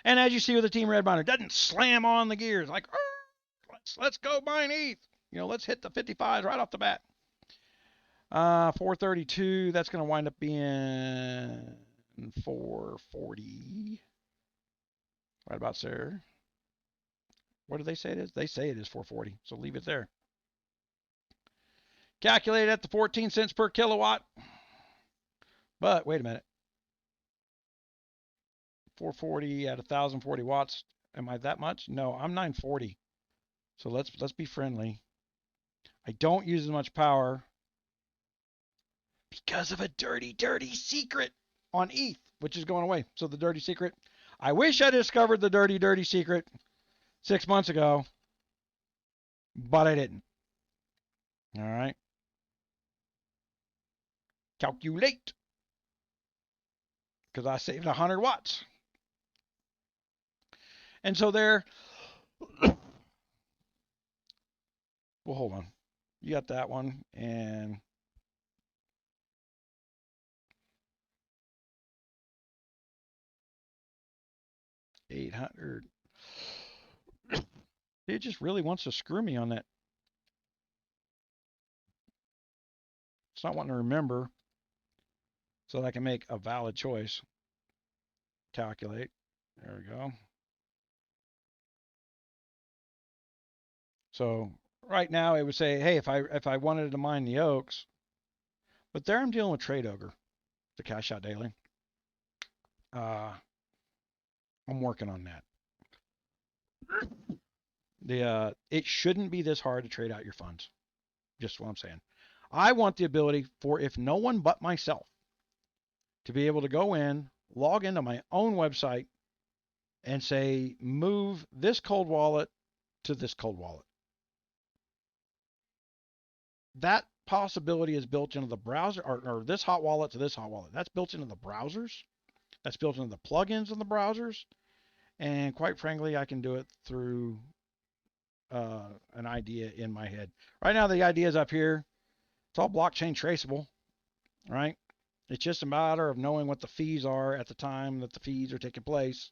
And as you see with the Team Red Miner, doesn't slam on the gears like, let's go mine ETH. You know, let's hit the 55s right off the bat. 432, that's going to wind up being 440. Right about there. What do they say it is? They say it is 440, so leave it there. Calculate at the 14 cents per kilowatt. But wait a minute. 440 at 1,040 watts. Am I that much? No, I'm 940. So let's be friendly. I don't use as much power because of a dirty, dirty secret. on ETH, which is going away. So the dirty secret. I wish I discovered the dirty secret 6 months ago, but I didn't. All right. Calculate. Because I saved 100 watts. And so there, well, hold on. You got that one, and 800. It just really wants to screw me on that. It's not wanting to remember so that I can make a valid choice. Calculate. There we go. So right now it would say, hey, if I wanted to mine the oaks, but there I'm dealing with Trade Ogre, the cash out daily. I'm working on that. It shouldn't be this hard to trade out your funds. Just what I'm saying. I want the ability for, if no one but myself, to be able to go in, log into my own website, and say, move this cold wallet to this cold wallet. That possibility is built into the browser, or this hot wallet to this hot wallet. That's built into the browsers. That's built into the plugins in the browsers. And quite frankly, I can do it through an idea in my head. Right now, the idea is up here. It's all blockchain traceable, right? It's just a matter of knowing what the fees are at the time that the fees are taking place,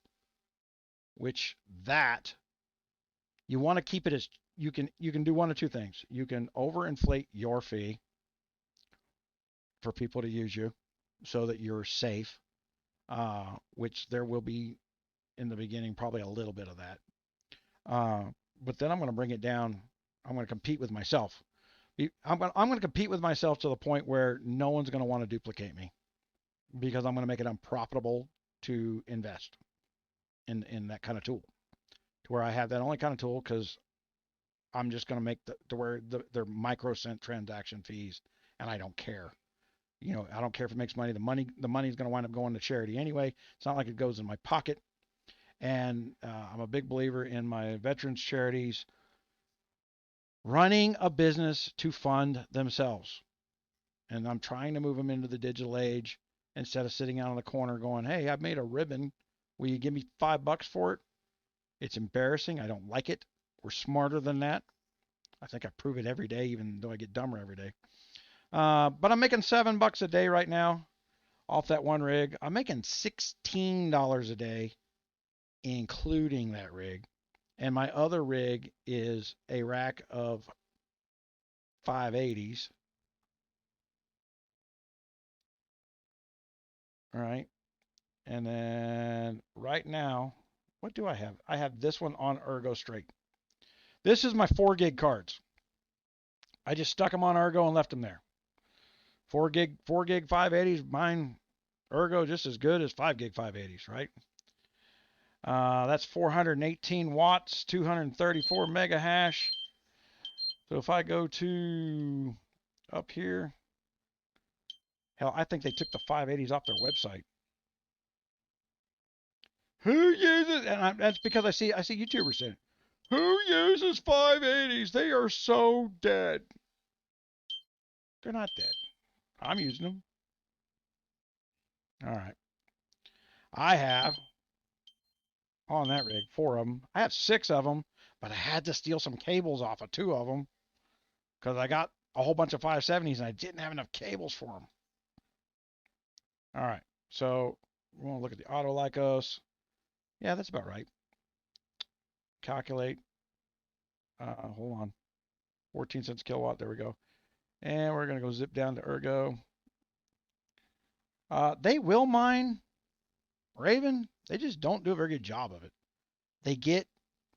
which that you want to keep it as you can do one of two things. You can overinflate your fee for people to use you so that you're safe, which there will be in the beginning probably a little bit of that. But then I'm going to bring it down. I'm going to compete with myself. I'm going to compete with myself to the point where no one's going to want to duplicate me, because I'm going to make it unprofitable to invest in that kind of tool, to where I have that only kind of tool, because I'm just going to make to where they're microcent transaction fees, and I don't care. I don't care if it makes money. The money is going to wind up going to charity anyway. It's not like it goes in my pocket. And I'm a big believer in my veterans charities running a business to fund themselves. And I'm trying to move them into the digital age instead of sitting out on the corner going, hey, I've made a ribbon. Will you give me $5 for it? It's embarrassing. I don't like it. We're smarter than that. I think I prove it every day, even though I get dumber every day. But I'm making $7 a day right now off that one rig. I'm making $16 a day, including that rig. And my other rig is a rack of 580s. All right. And then right now, what do I have? I have this one on Ergo straight. This is my 4 gig cards. I just stuck them on Ergo and left them there. 4 gig 580s, mine Ergo just as good as 5 gig 580s, right? That's 418 watts, 234 mega hash. So if I go to up here, hell, I think they took the 580s off their website. Who uses, and that's because I see YouTubers saying, who uses 580s? They are so dead. They're not dead. I'm using them. All right. I have on that rig 4 of them. I have 6 of them, but I had to steal some cables off of 2 of them because I got a whole bunch of 570s and I didn't have enough cables for them. All right. So we want to look at the auto Lycos. Yeah, that's about right. Calculate. Hold on. 14 cents a kilowatt. There we go. And we're going to go zip down to Ergo. They will mine Raven. They just don't do a very good job of it. They get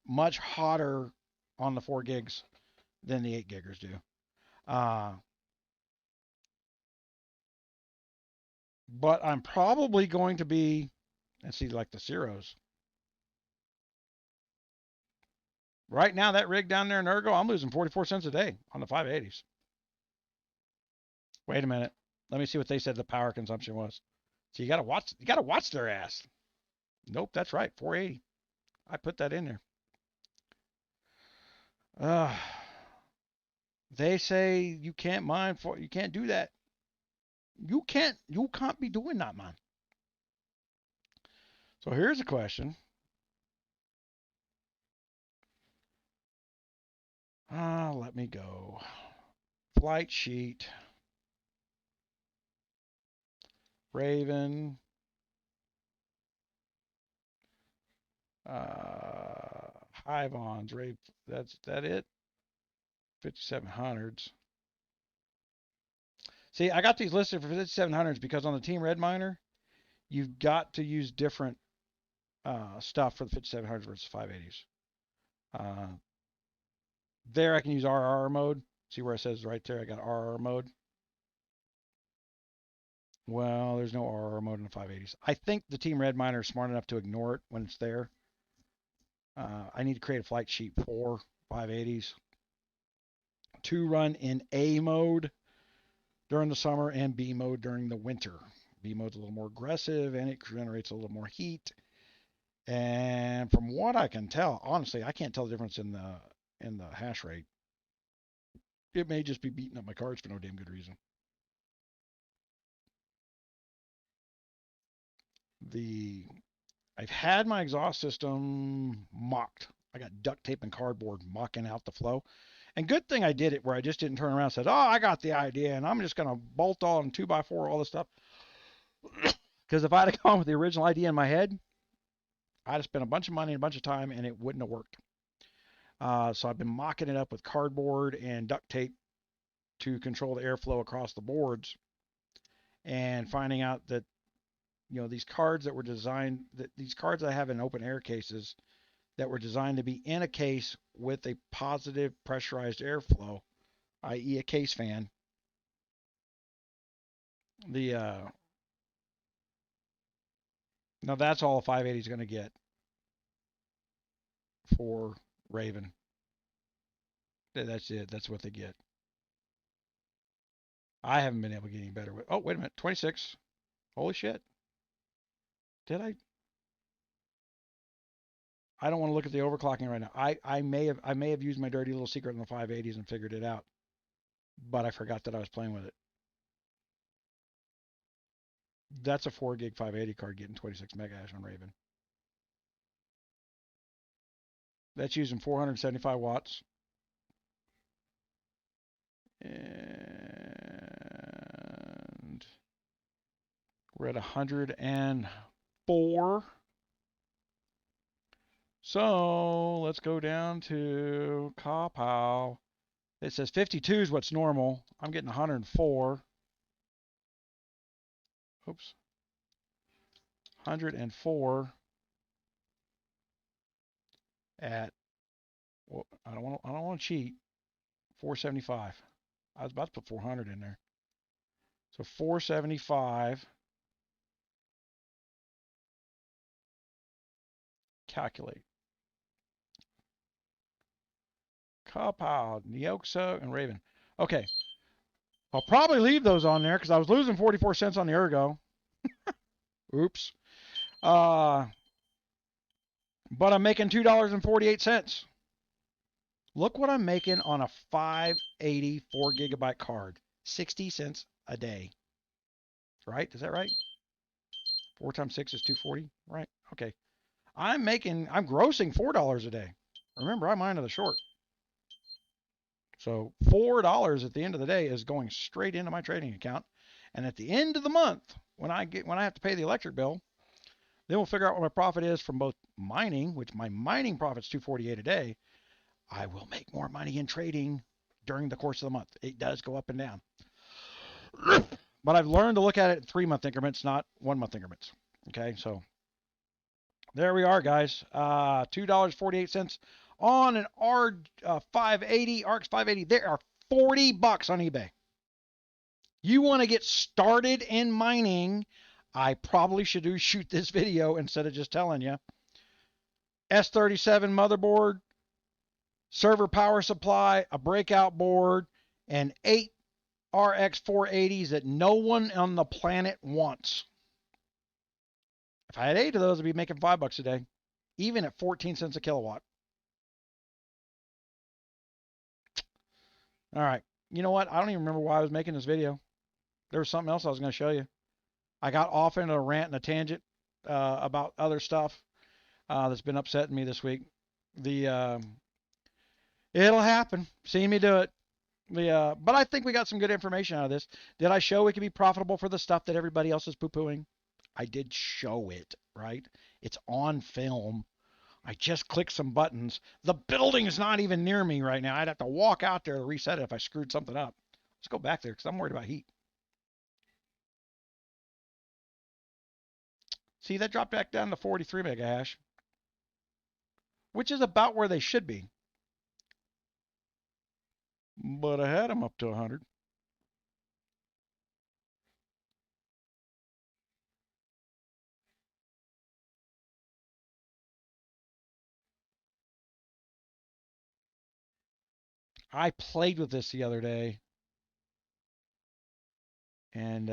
much hotter on the 4 gigs than the 8 giggers do. But I'm probably going to be, let's see, like the zeros. Right now, that rig down there in Ergo, I'm losing 44 cents a day on the 580s. Wait a minute. Let me see what they said the power consumption was. So you gotta watch their ass. Nope, that's right, 480. I put that in there. They say you can't mine for, you can't do that. You can't be doing that, man. So here's a question. Let me go. Flight sheet. Raven. Hive-ons. That's that it? 5700s. See, I got these listed for 5700s because on the Team Red Miner, you've got to use different stuff for the 5700s versus 580s. There I can use RR mode. See where it says right there, I got RR mode. Well, there's no RR mode in the 580s. I think the Team Red Miner is smart enough to ignore it when it's there. I need to create a flight sheet for 580s to run in A mode during the summer and B mode during the winter. B mode's a little more aggressive and it generates a little more heat. And from what I can tell, honestly, I can't tell the difference in the hash rate. It may just be beating up my cards for no damn good reason. I've had my exhaust system mocked. I got duct tape and cardboard mocking out the flow. And good thing I did it where I just didn't turn around and said, oh, I got the idea and I'm just going to bolt on 2x4 all this stuff. Because if I'd have gone with the original idea in my head, I'd have spent a bunch of money and a bunch of time and it wouldn't have worked. So I've been mocking it up with cardboard and duct tape to control the airflow across the boards and finding out that, you know, these cards that were designed, that these cards I have in open air cases that were designed to be in a case with a positive pressurized airflow, i.e. a case fan. Now that's all a 580 is going to get for Raven. That's it. That's what they get. I haven't been able to get any better with. Oh, wait a minute. 26. Holy shit. Did I? I don't want to look at the overclocking right now. I may have used my dirty little secret in the 580s and figured it out, but I forgot that I was playing with it. That's a 4 gig 580 card getting 26 megahash on Raven. That's using 475 watts. And we're at 104. So let's go down to Kapow. It says 52 is what's normal. I'm getting 104. Oops. 104 at, well, I don't want to cheat. 475. I was about to put 400 in there. So 475. Calculate. Kapow, Neoxa, and Raven. Okay. I'll probably leave those on there because I was losing 44 cents on the Ergo. Oops. But I'm making $2.48. Look what I'm making on a 580 4 gigabyte card. 60 cents a day. Right? Is that right? 4 times 6 is 240. Right? Okay. I'm grossing $4 a day. Remember, I'm mine to the short. So $4 at the end of the day is going straight into my trading account. And at the end of the month, when I have to pay the electric bill, then we'll figure out what my profit is from both mining, which my mining profit's $248 a day. I will make more money in trading during the course of the month. It does go up and down. But I've learned to look at it in 3-month increments, not 1-month increments. Okay, so there we are, guys. $2.48 on an R580, RX 580. There are $40 on eBay. You want to get started in mining, I probably should shoot this video instead of just telling you. S37 motherboard, server power supply, a breakout board, and 8 RX 480s that no one on the planet wants. If I had 8 of those, I'd be making $5 a day, even at 14 cents a kilowatt. All right. You know what? I don't even remember why I was making this video. There was something else I was going to show you. I got off into a rant and a tangent about other stuff that's been upsetting me this week. It'll happen. Seeing me do it. But I think we got some good information out of this. Did I show it can be profitable for the stuff that everybody else is poo-pooing? I did show it, right? It's on film. I just clicked some buttons. The building is not even near me right now. I'd have to walk out there to reset it if I screwed something up. Let's go back there because I'm worried about heat. See, that dropped back down to 43 mega hash, which is about where they should be. But I had them up to 100. I played with this the other day, and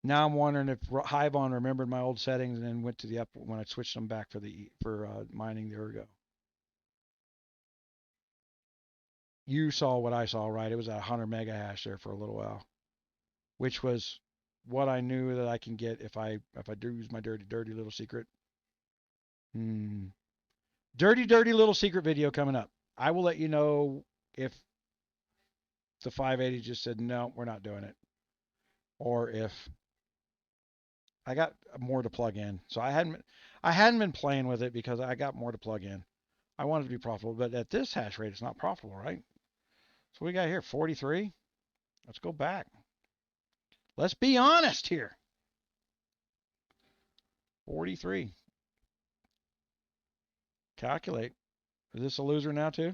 now I'm wondering if Hivon remembered my old settings and then went to the up when I switched them back for mining the Ergo. You saw what I saw, right? It was at 100 mega hash there for a little while, which was what I knew that I can get if I do use my dirty little secret. Dirty little secret video coming up. I will let you know if the 580 just said no, we're not doing it, or if I got more to plug in. So I hadn't been playing with it because I got more to plug in. I wanted to be profitable, but at this hash rate, it's not profitable, right? So we got here 43. Let's go back. Let's be honest here. 43. Calculate. Is this a loser now too?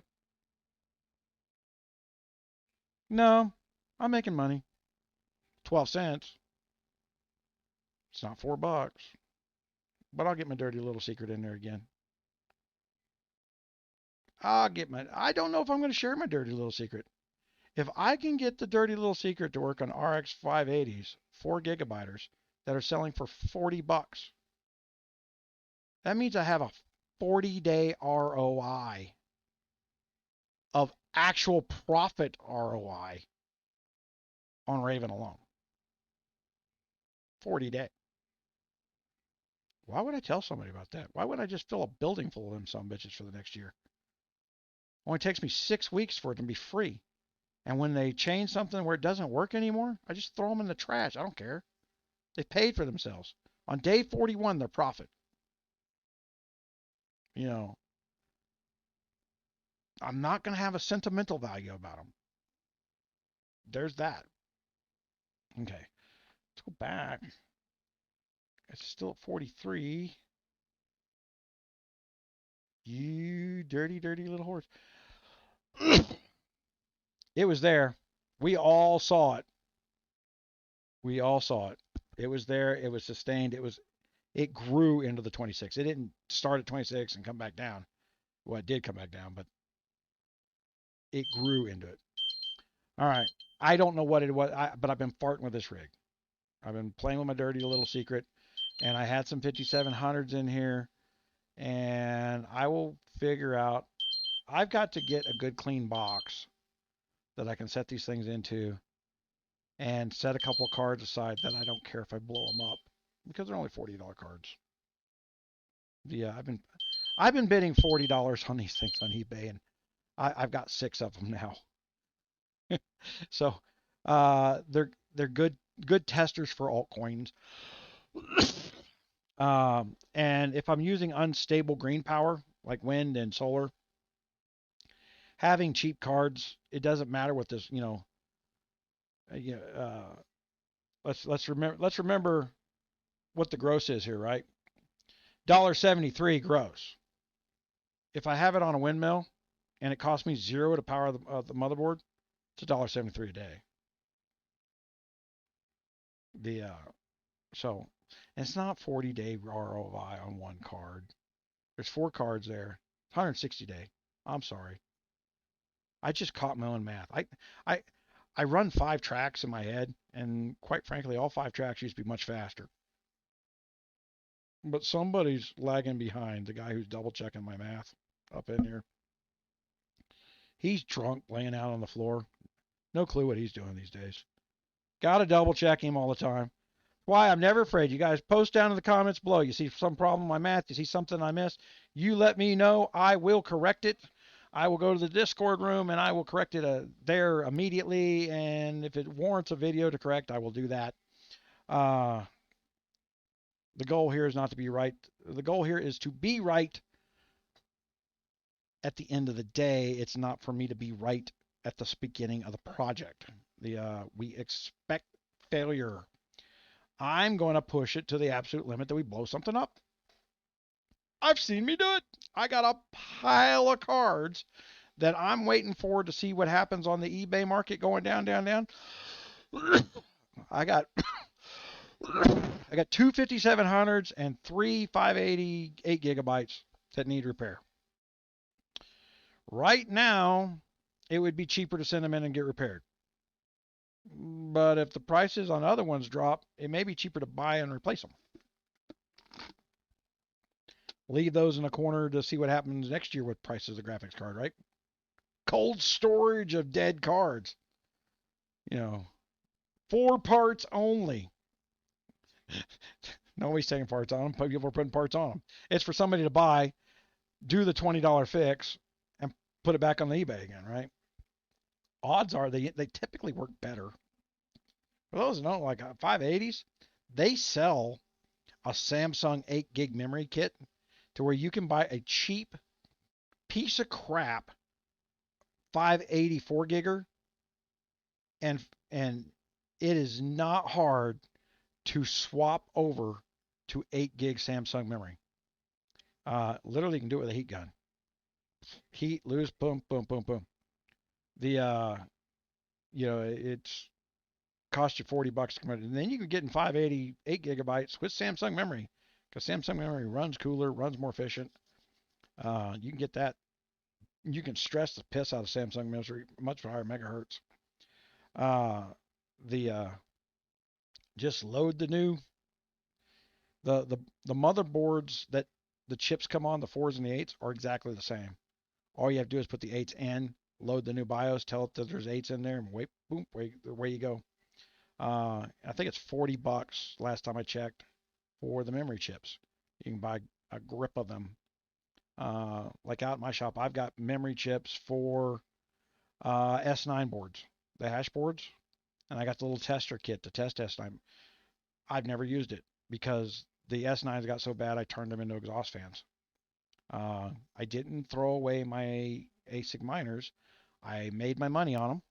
No, I'm making money. 12 cents. It's not $4, but I'll get my dirty little secret in there again. I don't know if I'm going to share my dirty little secret. If I can get the dirty little secret to work on RX 580s, 4 gigabytes that are selling for $40, that means I have a 40-day ROI of actual profit ROI on Raven alone. 40-day. Why would I tell somebody about that? Why would I just fill a building full of them some bitches for the next year? Only takes me 6 weeks for it to be free. And when they change something where it doesn't work anymore, I just throw them in the trash. I don't care. They paid for themselves. On day 41, their profit. You know, I'm not going to have a sentimental value about them. There's that. Okay. Let's go back. It's still at 43. You dirty little horse. It was there. We all saw it. We all saw it. It was there. It was sustained. It grew into the 26. It didn't start at 26 and come back down. Well, it did come back down, but it grew into it. All right. I don't know what it was, but I've been farting with this rig. I've been playing with my dirty little secret, and I had some 5700s in here, and I will figure out. I've got to get a good clean box that I can set these things into and set a couple of cards aside that I don't care if I blow them up because they're only $40 cards. Yeah, I've been bidding $40 on these things on eBay, and I've got 6 of them now. So they're good testers for altcoins. And if I'm using unstable green power like wind and solar, having cheap cards, it doesn't matter what this, let's remember what the gross is here, right? $1.73 gross. If I have it on a windmill and it costs me 0 to power the motherboard, it's $1.73 a day. So it's not 40-day ROI on one card. There's 4 cards there. 160 day. I'm sorry. I just caught my own math. I run 5 tracks in my head, and quite frankly, all 5 tracks used to be much faster. But somebody's lagging behind, the guy who's double checking my math up in here. He's drunk, laying out on the floor. No clue what he's doing these days. Gotta double check him all the time. Why? I'm never afraid. You guys post down in the comments below. You see some problem with my math? You see something I missed? You let me know. I will correct it. I will go to the Discord room and I will correct it there immediately. And if it warrants a video to correct, I will do that. The goal here is not to be right. The goal here is to be right at the end of the day. It's not for me to be right at the beginning of the project. We expect failure. I'm going to push it to the absolute limit that we blow something up. I've seen me do it. I got a pile of cards that I'm waiting for to see what happens on the eBay market going down, down, down. I got two 5700s and 3 580 8 gigabytes that need repair. Right now, it would be cheaper to send them in and get repaired. But if the prices on other ones drop, it may be cheaper to buy and replace them. Leave those in a corner to see what happens next year with prices of the graphics card, right? Cold storage of dead cards. 4 parts only. Nobody's taking parts on them. People are putting parts on them. It's for somebody to buy, do the $20 fix, and put it back on the eBay again, right? Odds are they typically work better. For those who don't, like 580s, they sell a Samsung 8 gig memory kit to where you can buy a cheap piece of crap 584 gigger, and it is not hard to swap over to 8 gig Samsung memory. Literally, you can do it with a heat gun. Heat, loose, boom, boom, boom, boom. It's cost you $40 to come in, and then you can get in 580 8 gigabytes with Samsung memory, because Samsung memory runs cooler, runs more efficient. You can get that. You can stress the piss out of Samsung memory, much higher megahertz. Just load the new the motherboards that the chips come on, the 4s and the 8s, are exactly the same. All you have to do is put the 8s in, load the new BIOS, tell it that there's 8s in there, and wait, boom, away you go. I think it's $40 last time I checked for the memory chips. You can buy a grip of them. Like out at my shop, I've got memory chips for S9 boards, the hash boards, and I got the little tester kit to test S9. I've never used it because the S9s got so bad I turned them into exhaust fans. I didn't throw away my ASIC miners. I made my money on them.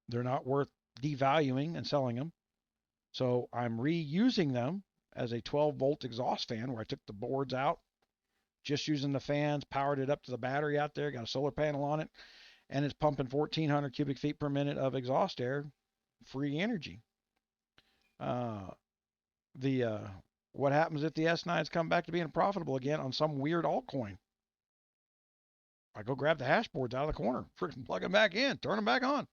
They're not worth devaluing and selling them. So I'm reusing them as a 12-volt exhaust fan where I took the boards out, just using the fans, powered it up to the battery out there, got a solar panel on it, and it's pumping 1,400 cubic feet per minute of exhaust air, free energy. What happens if the S9s come back to being profitable again on some weird altcoin? I go grab the hash boards out of the corner, freaking plug them back in, turn them back on.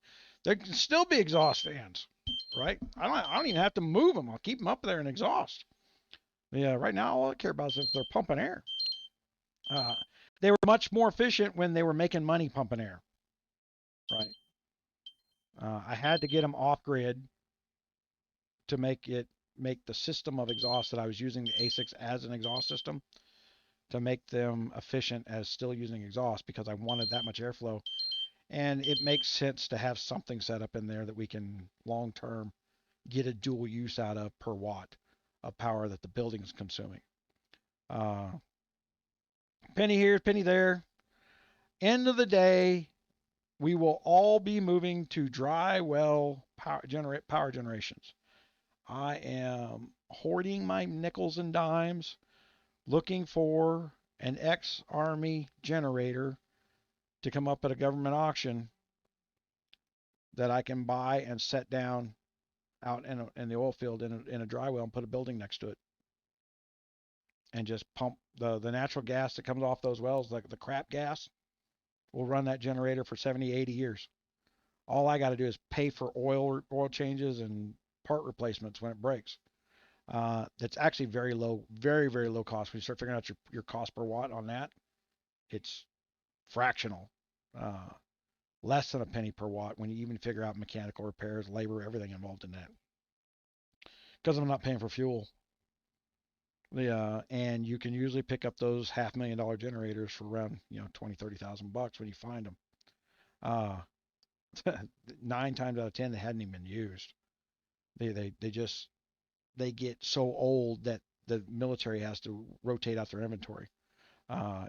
They can still be exhaust fans, right? I don't even have to move them. I'll keep them up there in exhaust. Right now, all I care about is if they're pumping air. They were much more efficient when they were making money pumping air, right? I had to get them off grid to make the system of exhaust that I was using, the ASICs as an exhaust system, to make them efficient as still using exhaust, because I wanted that much airflow. And it makes sense to have something set up in there that we can long term get a dual use out of per watt of power that the building is consuming. Penny here, penny there. End of the day, we will all be moving to dry well power generations. I am hoarding my nickels and dimes, looking for an ex-Army generator to come up at a government auction that I can buy and set down out in the oil field in a dry well and put a building next to it. And just pump the natural gas that comes off those wells, like the crap gas, will run that generator for 70, 80 years. All I got to do is pay for oil changes and part replacements when it breaks. That's actually very low, very, very low cost. When you start figuring out your cost per watt on that, it's fractional. Uh, Less than a penny per watt when you even figure out mechanical repairs, labor, everything involved in that. Because I'm not paying for fuel. And you can usually pick up those $500,000 generators for around 20,000-30,000 bucks when you find them. Uh, 9 times out of 10 they hadn't even been used. They just they get so old that the military has to rotate out their inventory.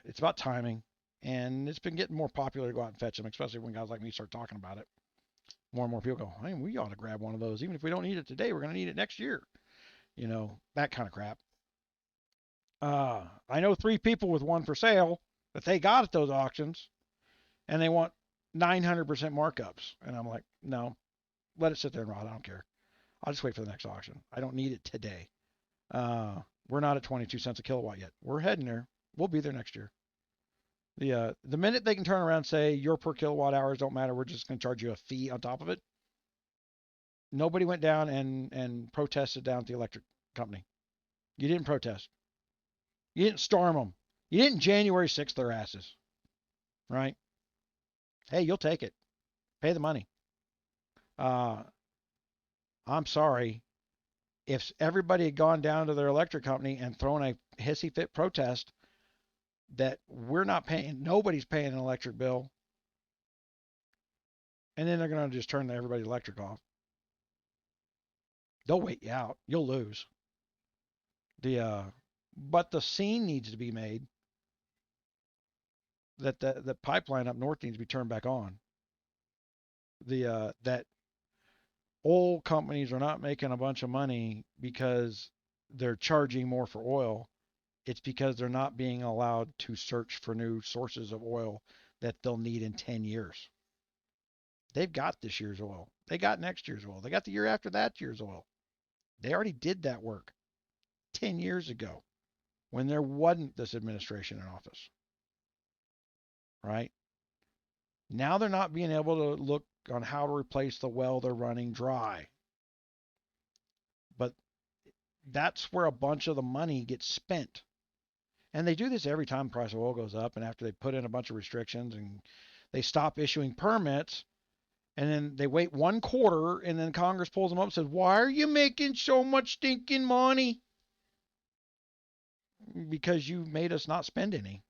It's about timing, and it's been getting more popular to go out and fetch them, especially when guys like me start talking about it. More and more people go, hey, we ought to grab one of those. Even if we don't need it today, we're going to need it next year. That kind of crap. I know 3 people with one for sale that they got at those auctions, and they want 900% markups. And I'm like, no, let it sit there and rot. I don't care. I'll just wait for the next auction. I don't need it today. We're not at 22 cents a kilowatt yet. We're heading there. We'll be there next year. The minute they can turn around and say your per kilowatt hours don't matter, we're just going to charge you a fee on top of it. Nobody went down and protested down at the electric company. You didn't protest. You didn't storm them. You didn't January 6th their asses. Right? Hey, you'll take it. Pay the money. I'm sorry. If everybody had gone down to their electric company and thrown a hissy fit protest that we're not paying, nobody's paying an electric bill, and then they're going to just turn everybody's electric off. They'll wait you out. You'll lose. But the scene needs to be made that the pipeline up north needs to be turned back on. That oil companies are not making a bunch of money because they're charging more for oil. It's because they're not being allowed to search for new sources of oil that they'll need in 10 years. They've got this year's oil. They got next year's oil. They got the year after that year's oil. They already did that work 10 years ago when there wasn't this administration in office. Right? Now they're not being able to look on how to replace the well they're running dry. But that's where a bunch of the money gets spent. And they do this every time the price of oil goes up, and after they put in a bunch of restrictions and they stop issuing permits, and then they wait 1 quarter, and then Congress pulls them up and says, why are you making so much stinking money? Because you made us not spend any.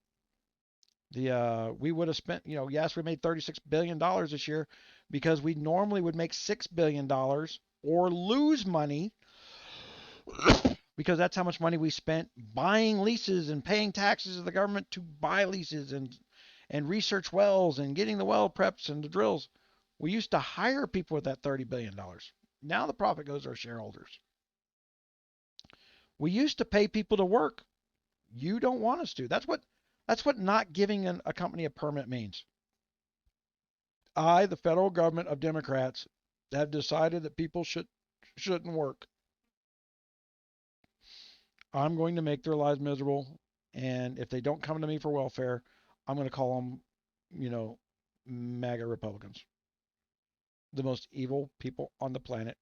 We would have spent, yes, we made $36 billion this year because we normally would make $6 billion or lose money because that's how much money we spent buying leases and paying taxes to the government to buy leases and research wells and getting the well preps and the drills. We used to hire people with that $30 billion. Now the profit goes to our shareholders. We used to pay people to work. You don't want us to. That's what not giving a company a permit means. The federal government of Democrats, have decided that people shouldn't work. I'm going to make their lives miserable, and if they don't come to me for welfare, I'm going to call them, MAGA Republicans. The most evil people on the planet.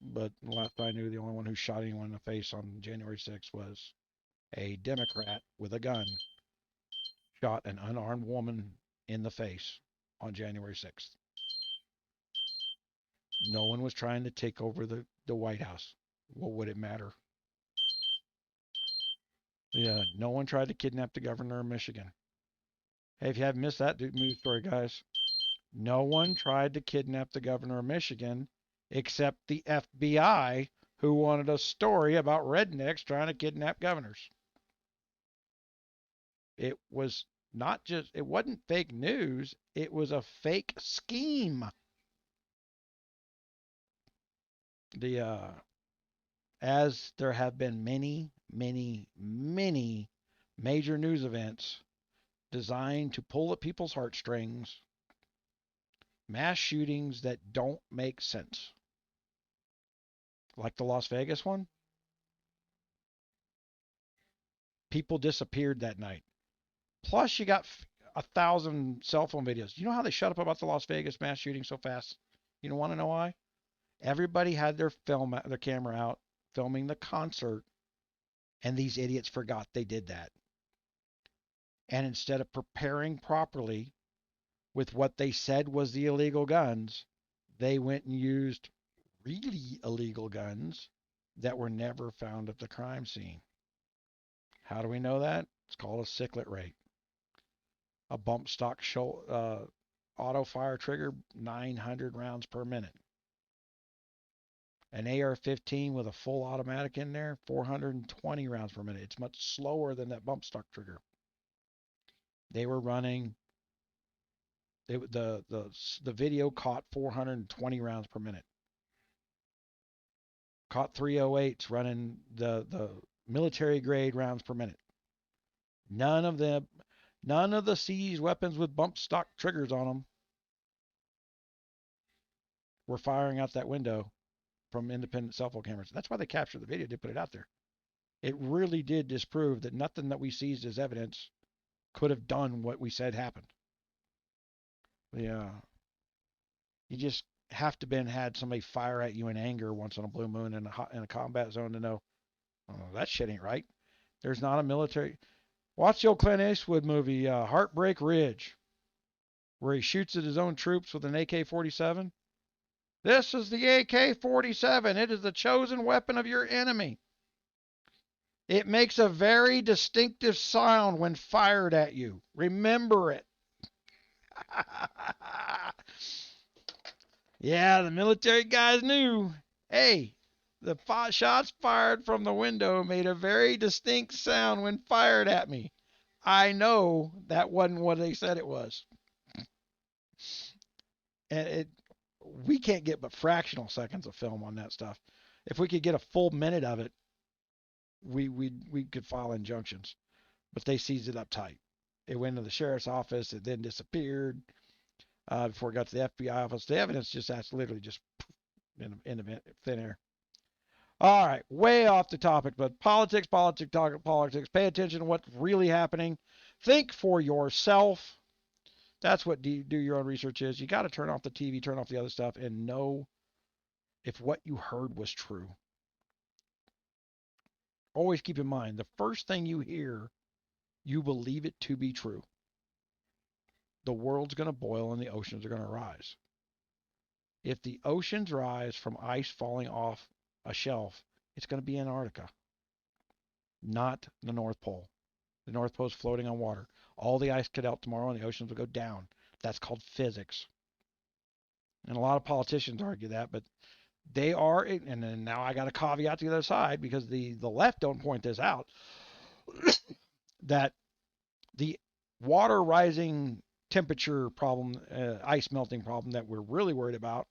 But last I knew, the only one who shot anyone in the face on January 6th was a Democrat with a gun. Shot an unarmed woman in the face on January 6th. No one was trying to take over the White House. What would it matter? Yeah, no one tried to kidnap the governor of Michigan. Hey, if you haven't missed that news story, guys, no one tried to kidnap the governor of Michigan except the FBI, who wanted a story about rednecks trying to kidnap governors. It was it wasn't fake news, it was a fake scheme. As there have been many, many, many major news events designed to pull at people's heartstrings, mass shootings that don't make sense. Like the Las Vegas one. People disappeared that night. Plus, you got 1,000 cell phone videos. You know how they shut up about the Las Vegas mass shooting so fast? You don't want to know why? Everybody had their camera out filming the concert, and these idiots forgot they did that. And instead of preparing properly with what they said was the illegal guns, they went and used really illegal guns that were never found at the crime scene. How do we know that? It's called a cyclet rate. A bump stock auto fire trigger, 900 rounds per minute. An AR-15 with a full automatic in there, 420 rounds per minute. It's much slower than that bump stock trigger. They were running. The video caught 420 rounds per minute. Caught 308s running the military grade rounds per minute. None of the seized weapons with bump stock triggers on them were firing out that window from independent cell phone cameras. That's why they captured the video. They put it out there. It really did disprove that nothing that we seized as evidence could have done what we said happened. Yeah, you just have to been had somebody fire at you in anger once on a blue moon in a combat zone to know, oh, that shit ain't right. There's not a military. Watch the old Clint Eastwood movie, Heartbreak Ridge, where he shoots at his own troops with an AK-47. This is the AK-47. It is the chosen weapon of your enemy. It makes a very distinctive sound when fired at you. Remember it. Yeah, the military guys knew. Hey, the shots fired from the window made a very distinct sound when fired at me. I know that wasn't what they said it was. And we can't get but fractional seconds of film on that stuff. If we could get a full minute of it, we could file injunctions. But they seized it up tight. It went to the sheriff's office. It then disappeared before it got to the FBI office. The evidence that's literally just in thin air. All right, way off the topic, but politics. Pay attention to what's really happening. Think for yourself. That's what do your own research is. You got to turn off the TV, turn off the other stuff, and know if what you heard was true. Always keep in mind, the first thing you hear, you believe it to be true. The world's going to boil and the oceans are going to rise. If the oceans rise from ice falling off a shelf, it's going to be Antarctica, not the North Pole. The North Pole is floating on water. All the ice could melt tomorrow and the oceans will go down. That's called physics. And a lot of politicians argue that, but they are, and then now I got a caveat to the other side because the left don't point this out, that the water rising temperature problem, ice melting problem that we're really worried about,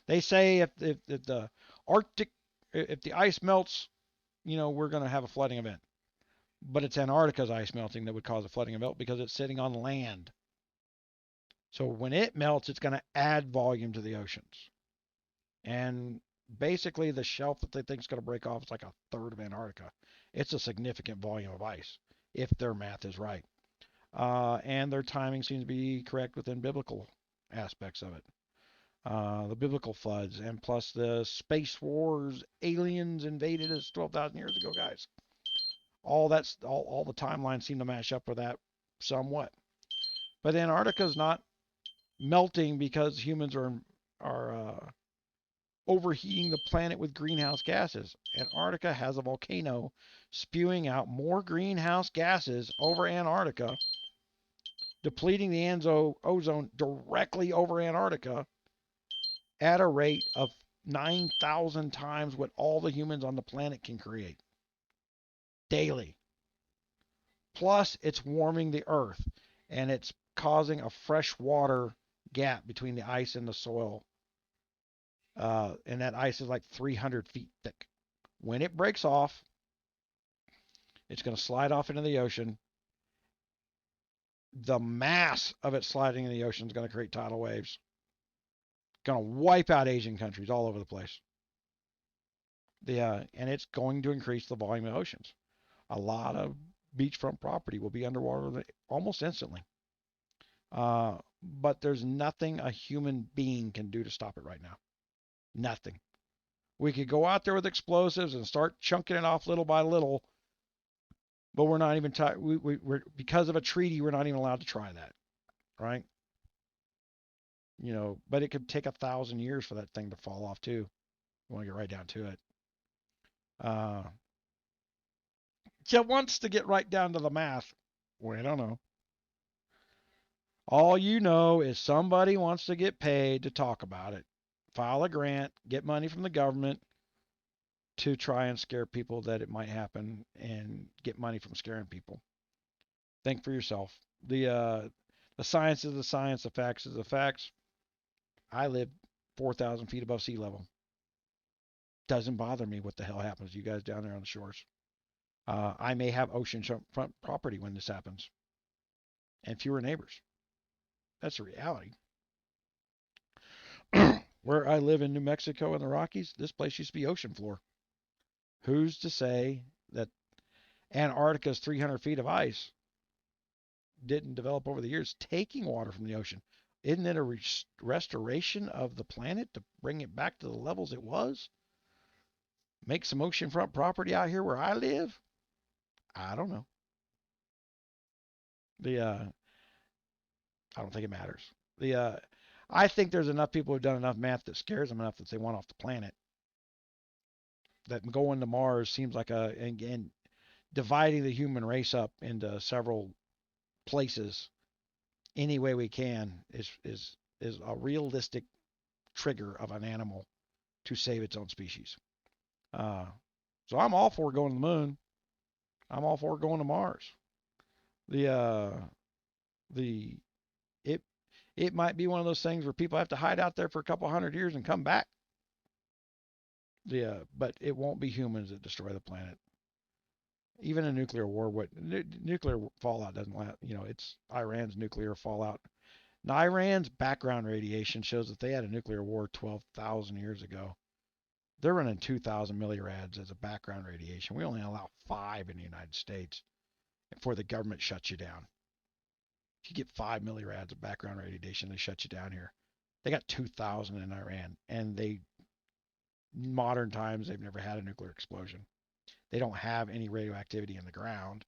they say if the Arctic, if the ice melts, we're going to have a flooding event. But it's Antarctica's ice melting that would cause a flooding event because it's sitting on land. So when it melts, it's going to add volume to the oceans. And basically the shelf that they think is going to break off is like a third of Antarctica. It's a significant volume of ice, if their math is right. And their timing seems to be correct within biblical aspects of it. The biblical floods, and plus the space wars, aliens invaded us 12,000 years ago, guys. All the timelines seem to match up with that somewhat. But Antarctica is not melting because humans are overheating the planet with greenhouse gases. Antarctica has a volcano spewing out more greenhouse gases over Antarctica, depleting the ozone directly over Antarctica at a rate of 9,000 times what all the humans on the planet can create daily. Plus, it's warming the earth, and it's causing a freshwater gap between the ice and the soil. And that ice is like 300 feet thick. When it breaks off, it's going to slide off into the ocean. The mass of it sliding in the ocean is going to create tidal waves. Going to wipe out Asian countries all over the place. And it's going to increase the volume of oceans. A lot of beachfront property will be underwater almost instantly. But there's nothing a human being can do to stop it right now. Nothing. We could go out there with explosives and start chunking it off little by little, but we're not even we're because of a treaty, we're not even allowed to try that, right? But it could take 1,000 years for that thing to fall off too. You want to get right down to it. Uh, wants to get right down to the math. Well, I don't know. All you know is somebody wants to get paid to talk about it, file a grant, get money from the government to try and scare people that it might happen and get money from scaring people. Think for yourself. The science is the science, the facts is the facts. I live 4,000 feet above sea level. Doesn't bother me what the hell happens to you guys down there on the shores. I may have ocean front property when this happens and fewer neighbors. That's a reality. Where I live in New Mexico in the Rockies, this place used to be ocean floor. Who's to say that Antarctica's 300 feet of ice didn't develop over the years, taking water from the ocean? Isn't it a restoration of the planet to bring it back to the levels it was? Make some oceanfront property out here where I live? I don't know. I don't think it matters. I think there's enough people who've done enough math that scares them enough that they want off the planet. That going to Mars seems like and dividing the human race up into several places any way we can is a realistic trigger of an animal to save its own species. Uh, so I'm all for going to the moon. I'm all for going to Mars. The the it it might be one of those things where people have to hide out there for a couple hundred years and come back. But it won't be humans that destroy the planet. Even a nuclear war, nuclear fallout doesn't last. It's Iran's nuclear fallout. Now, Iran's background radiation shows that they had a nuclear war 12,000 years ago. They're running 2,000 millirads as a background radiation. We only allow 5 in the United States before the government shuts you down. If you get 5 millirads of background radiation, they shut you down here. They got 2,000 in Iran, and modern times, they've never had a nuclear explosion. They don't have any radioactivity in the ground.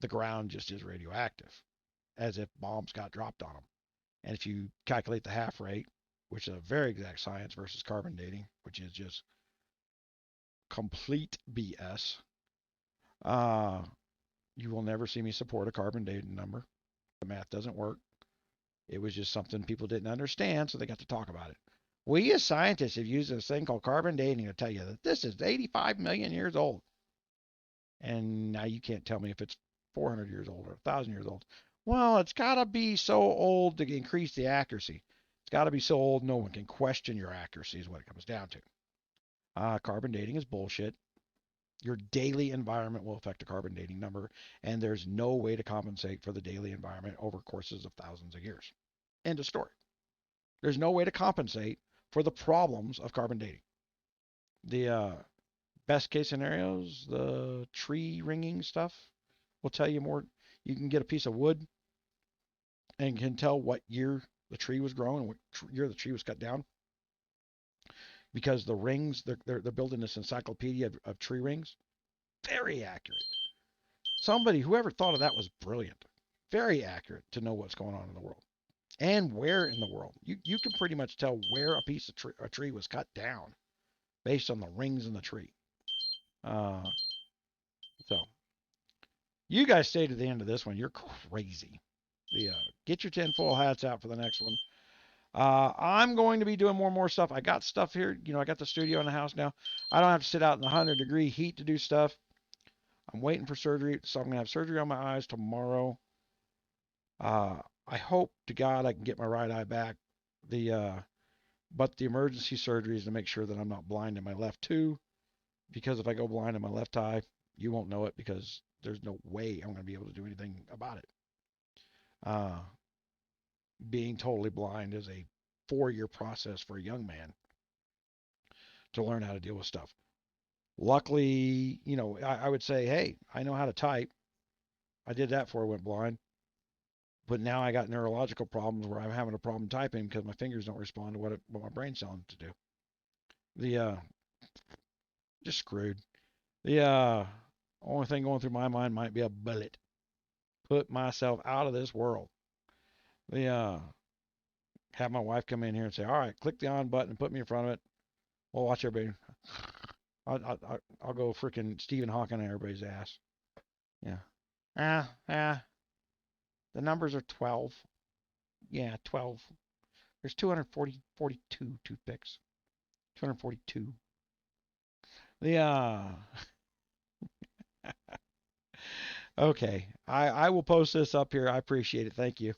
The ground just is radioactive, as if bombs got dropped on them. And if you calculate the half rate, which is a very exact science, versus carbon dating, which is just complete BS, you will never see me support a carbon dating number. The math doesn't work. It was just something people didn't understand, so they got to talk about it. We as scientists have used this thing called carbon dating to tell you that this is 85 million years old. And now you can't tell me if it's 400 years old or 1,000 years old. Well, it's got to be so old to increase the accuracy. It's got to be so old no one can question your accuracy is what it comes down to. Carbon dating is bullshit. Your daily environment will affect a carbon dating number, and there's no way to compensate for the daily environment over courses of thousands of years. End of story. There's no way to compensate for the problems of carbon dating. The best case scenarios, the tree ringing stuff will tell you more. You can get a piece of wood and can tell what year the tree was grown and what year the tree was cut down. Because the rings, they're building this encyclopedia of tree rings. Very accurate. Whoever thought of that was brilliant. Very accurate to know what's going on in the world and where in the world. You can pretty much tell where a tree was cut down based on the rings in the tree. So you guys stay to the end of this one. You're crazy. Get your tinfoil hats out for the next one. I'm going to be doing more and more stuff. I got stuff here. I got the studio in the house now. I don't have to sit out in the 100-degree heat to do stuff. I'm waiting for surgery, so I'm going to have surgery on my eyes tomorrow. I hope to God I can get my right eye back. But the emergency surgery is to make sure that I'm not blind in my left too, because if I go blind in my left eye, you won't know it because there's no way I'm going to be able to do anything about it. Being totally blind is a 4-year process for a young man to learn how to deal with stuff. Luckily, I would say, hey, I know how to type. I did that before I went blind. But now I got neurological problems where I'm having a problem typing because my fingers don't respond to what my brain's telling them to do. The just screwed. The only thing going through my mind might be a bullet. Put myself out of this world. The have my wife come in here and say, all right, click the on button and put me in front of it. We'll watch everybody. I'll go freaking Stephen Hawking on everybody's ass. Yeah. The numbers are 12. Yeah, 12. There's 242 toothpicks. 242. The okay. I will post this up here. I appreciate it. Thank you.